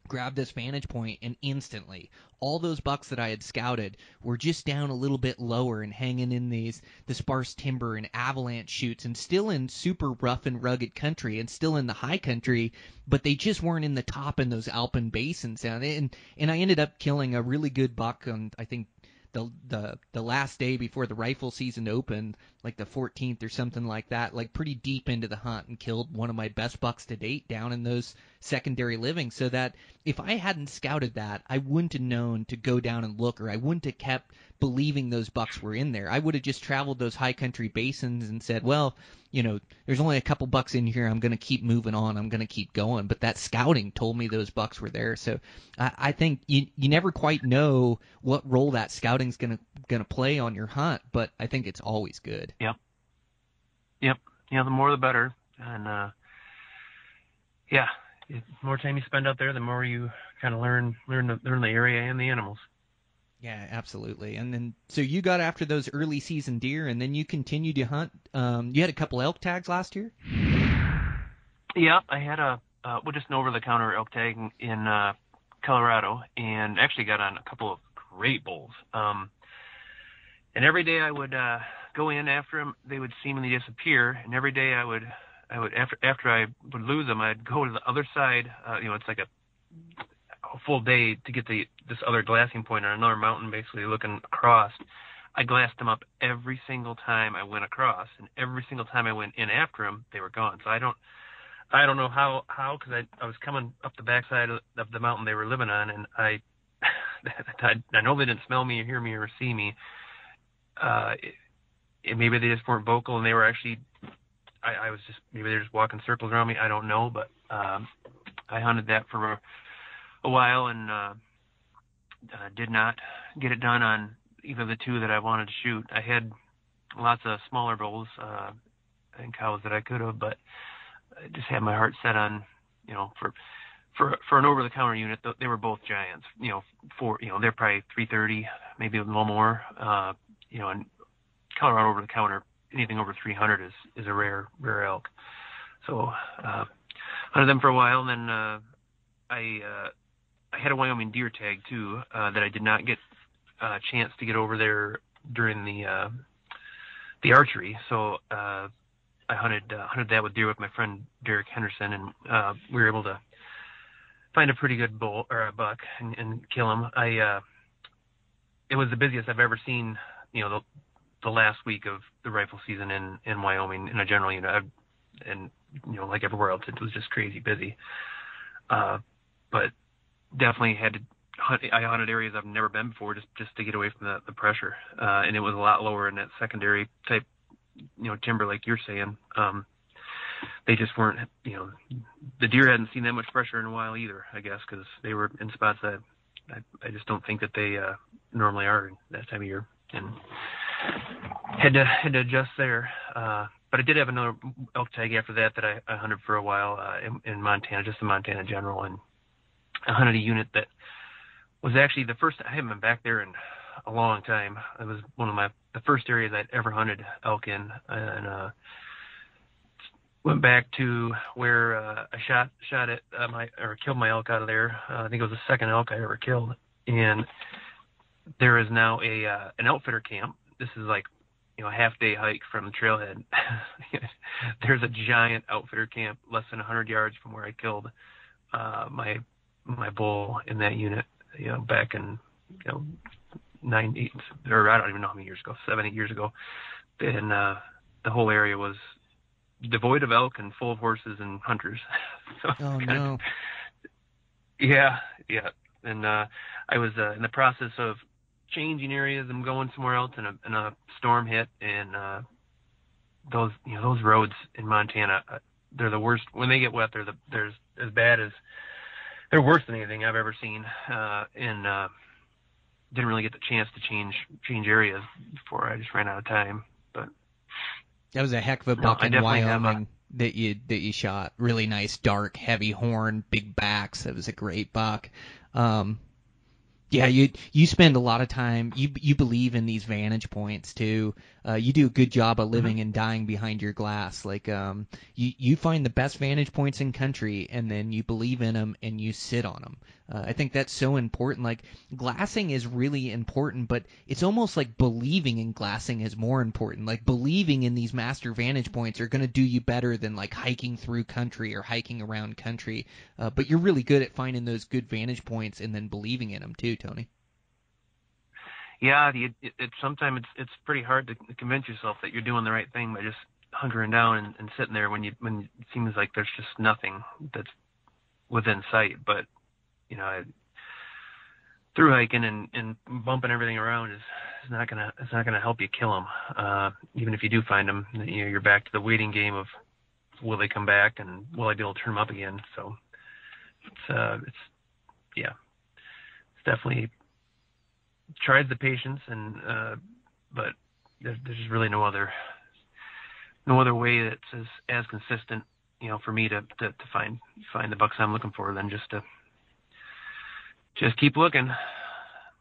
grabbed this vantage point, and instantly all those bucks that I had scouted were just down a little bit lower and hanging in the sparse timber and avalanche chutes and still in super rough and rugged country and still in the high country, but they just weren't in the top in those alpine basins. And I ended up killing a really good buck on, I think, the last day before the rifle season opened, like the 14th or something like that, like pretty deep into the hunt, and killed one of my best bucks to date down in those secondary living. So that if I hadn't scouted that, I wouldn't have known to go down and look, or I wouldn't have kept believing those bucks were in there. I would have just traveled those high country basins and said, well, there's only a couple bucks in here. I'm going to keep moving on. I'm going to keep going. But that scouting told me those bucks were there. So I think you never quite know what role that scouting's going to play on your hunt, but I think it's always good. Yep. The more the better. And the more time you spend out there, the more you kind of learn the area and the animals. Yeah, absolutely. And then, so you got after those early season deer, and then you continued to hunt. You had a couple elk tags last year? Yeah, I had just an over-the-counter elk tag in Colorado, and actually got on a couple of great bulls. And every day I would go in after them, they would seemingly disappear, and every day I would after I would lose them, I'd go to the other side. It's like a full day to get this other glassing point on another mountain, basically looking across. I glassed them up every single time I went across, and every single time I went in after them, they were gone. So I don't know how because I was coming up the backside of the mountain they were living on, and I know they didn't smell me or hear me or see me. Maybe they just weren't vocal, and they were actually maybe they're just walking circles around me. I don't know, but I hunted that for a while and did not get it done on either of the two that I wanted to shoot. I had lots of smaller bulls and cows that I could have, but I just had my heart set on, for an over-the-counter unit. They were both giants. They're probably 330, maybe a little more. And Colorado over-the-counter, anything over 300 is a rare elk. So hunted them for a while, and then I had a Wyoming deer tag too that I did not get a chance to get over there during the archery. So I hunted that with deer with my friend Derek Henderson, and we were able to find a pretty good bull or a buck and kill him. It was the busiest I've ever seen. The last week of the rifle season in Wyoming in a general unit, and like everywhere else, it was just crazy busy. But definitely had to hunt. I hunted areas I've never been before just to get away from the pressure. And it was a lot lower in that secondary type, timber like you're saying. They just weren't, the deer hadn't seen that much pressure in a while either, I guess, because they were in spots that I just don't think that they normally are that time of year, and had to adjust there. But I did have another elk tag after that I hunted for a while in Montana, just in Montana in general, and I hunted a unit that was actually the first. I haven't been back there in a long time. It was one of the first areas I'd ever hunted elk in, and went back to where I shot it killed my elk out of there. I think it was the second elk I ever killed, and there is now an outfitter camp. This is like a half-day hike from the trailhead. There's a giant outfitter camp less than 100 yards from where I killed my bull in that unit, back in 90, or I don't even know how many years ago, 7, 8 years ago. And the whole area was devoid of elk and full of horses and hunters. So oh no. Yeah. And I was in the process of changing areas and going somewhere else, and a storm hit, and those roads in Montana, they're the worst. When they get wet, they're as bad as, they're worse than anything I've ever seen, and didn't really get the chance to change areas before I just ran out of time. But that was a heck of a buck in Wyoming. that you shot. Really nice, dark, heavy horn, big backs. That was a great buck. Yeah, you spend a lot of time. You believe in these vantage points too. You do a good job of living and dying behind your glass. Like you find the best vantage points in country, and then you believe in them and you sit on them. I think that's so important. Like glassing is really important, but it's almost like believing in glassing is more important. Like believing in these master vantage points are going to do you better than like hiking through country or hiking around country. But you're really good at finding those good vantage points and then believing in them too, Tony. Yeah, sometimes it's pretty hard to convince yourself that you're doing the right thing by just hunkering down and sitting there when it seems like there's just nothing that's within sight. But through hiking and bumping everything around is not gonna help you kill them. Even if you do find them, you're back to the waiting game of will they come back and will I be able to turn them up again? So it's definitely tried the patience but there's just really no other way that's as consistent, for me to find the bucks I'm looking for than just keep looking.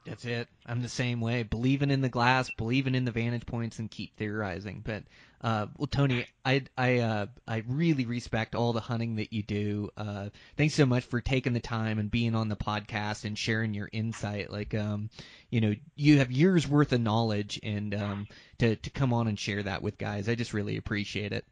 That's it. I'm the same way. Believing in the glass, believing in the vantage points, and keep theorizing. But well, Tony, I really respect all the hunting that you do. Thanks so much for taking the time and being on the podcast and sharing your insight. Like, you have years worth of knowledge, and to come on and share that with guys, I just really appreciate it.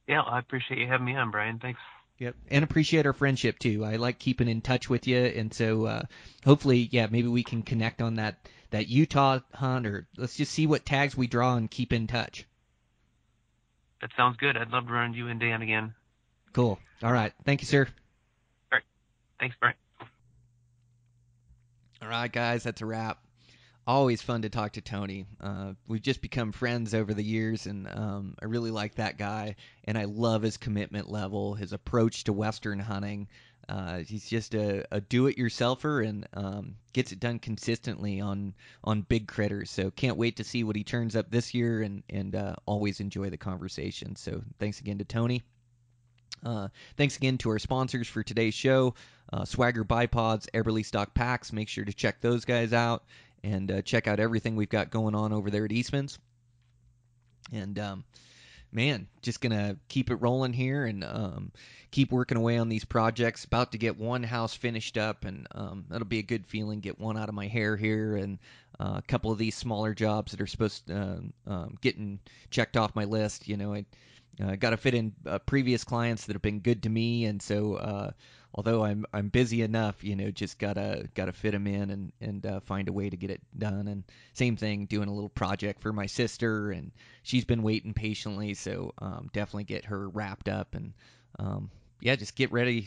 Yeah, I appreciate you having me on, Brian. Thanks. Yep, and appreciate our friendship too. I like keeping in touch with you, and so hopefully, maybe we can connect on that Utah hunt, or let's just see what tags we draw and keep in touch. That sounds good. I'd love to run you and Dan again. Cool. All right. Thank you, sir. All right. Thanks, Brian. All right, guys, that's a wrap. Always fun to talk to Tony. We've just become friends over the years, and I really like that guy, and I love his commitment level, his approach to Western hunting. He's just a do-it-yourselfer and gets it done consistently on big critters. So can't wait to see what he turns up this year, and always enjoy the conversation. So thanks again to Tony. Thanks again to our sponsors for today's show, Swagger Bipods, Eberly Stock Packs. Make sure to check those guys out. And check out everything we've got going on over there at Eastmans. And, man, just going to keep it rolling here and keep working away on these projects. About to get one house finished up, and that'll be a good feeling. Get one out of my hair here, and a couple of these smaller jobs that are supposed to getting checked off my list. I got to fit in previous clients that have been good to me, and so although I'm busy enough, just gotta fit them in and find a way to get it done. And same thing, doing a little project for my sister, and she's been waiting patiently, so definitely get her wrapped up and just get ready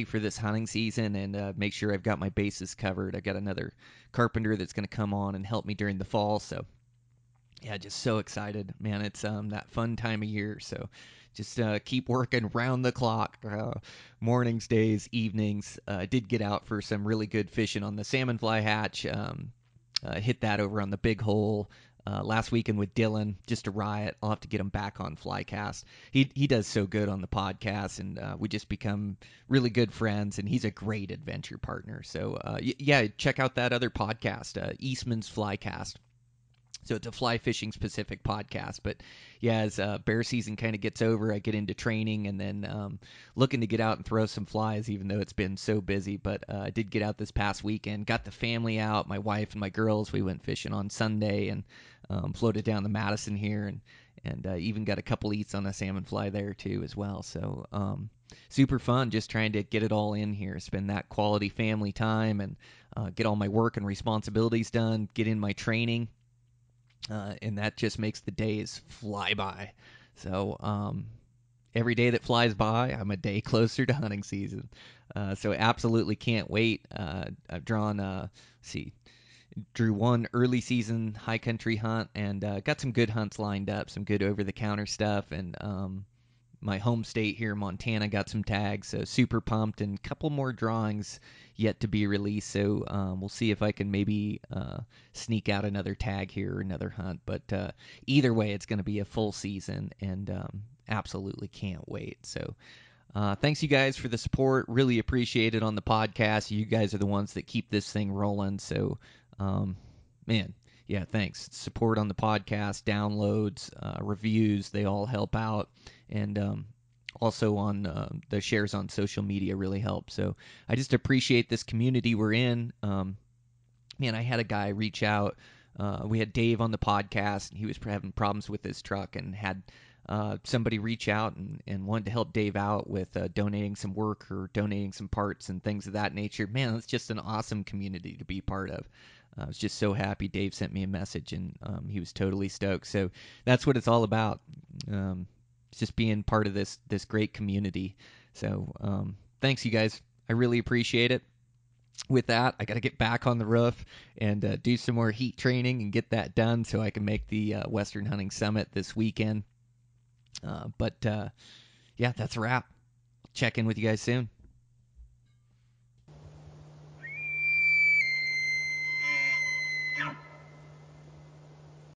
for this hunting season and make sure I've got my bases covered. I got another carpenter that's gonna come on and help me during the fall, so. Yeah, just so excited, man. It's that fun time of year, so just keep working round the clock, mornings, days, evenings. I did get out for some really good fishing on the salmon fly hatch. Hit that over on the big hole last weekend with Dylan, just a riot. I'll have to get him back on Flycast. He does so good on the podcast, and we just become really good friends, and he's a great adventure partner. So, check out that other podcast, Eastmans Flycast. So it's a fly fishing specific podcast. But yeah, as bear season kind of gets over, I get into training and then looking to get out and throw some flies, even though it's been so busy. But I did get out this past weekend, got the family out, my wife and my girls. We went fishing on Sunday and floated down the Madison here and even got a couple eats on a salmon fly there too as well. So super fun, just trying to get it all in here, spend that quality family time and get all my work and responsibilities done, get in my training. And that just makes the days fly by. So every day that flies by, I'm a day closer to hunting season. So absolutely can't wait. I've drawn, drew one early season high country hunt and got some good hunts lined up, some good over-the-counter stuff. And my home state here, Montana, got some tags. So super pumped, and a couple more drawings yet to be released, so we'll see if I can maybe sneak out another tag here or another hunt. But either way, it's going to be a full season, and absolutely can't wait. So thanks you guys for the support. Really appreciate it on the podcast. You guys are the ones that keep this thing rolling. So, man, yeah, thanks. Support on the podcast, downloads, reviews, they all help out. And also on the shares on social media really help. So I just appreciate this community we're in. Man, I had a guy reach out. We had Dave on the podcast, and he was having problems with his truck and had somebody reach out and wanted to help Dave out with donating some work or donating some parts and things of that nature. Man, it's just an awesome community to be part of. I was just so happy Dave sent me a message, and he was totally stoked. So that's what it's all about. It's just being part of this great community. So thanks, you guys. I really appreciate it. With that, I got to get back on the roof and do some more heat training and get that done so I can make the Western Hunting Summit this weekend. But yeah, that's a wrap. Check in with you guys soon.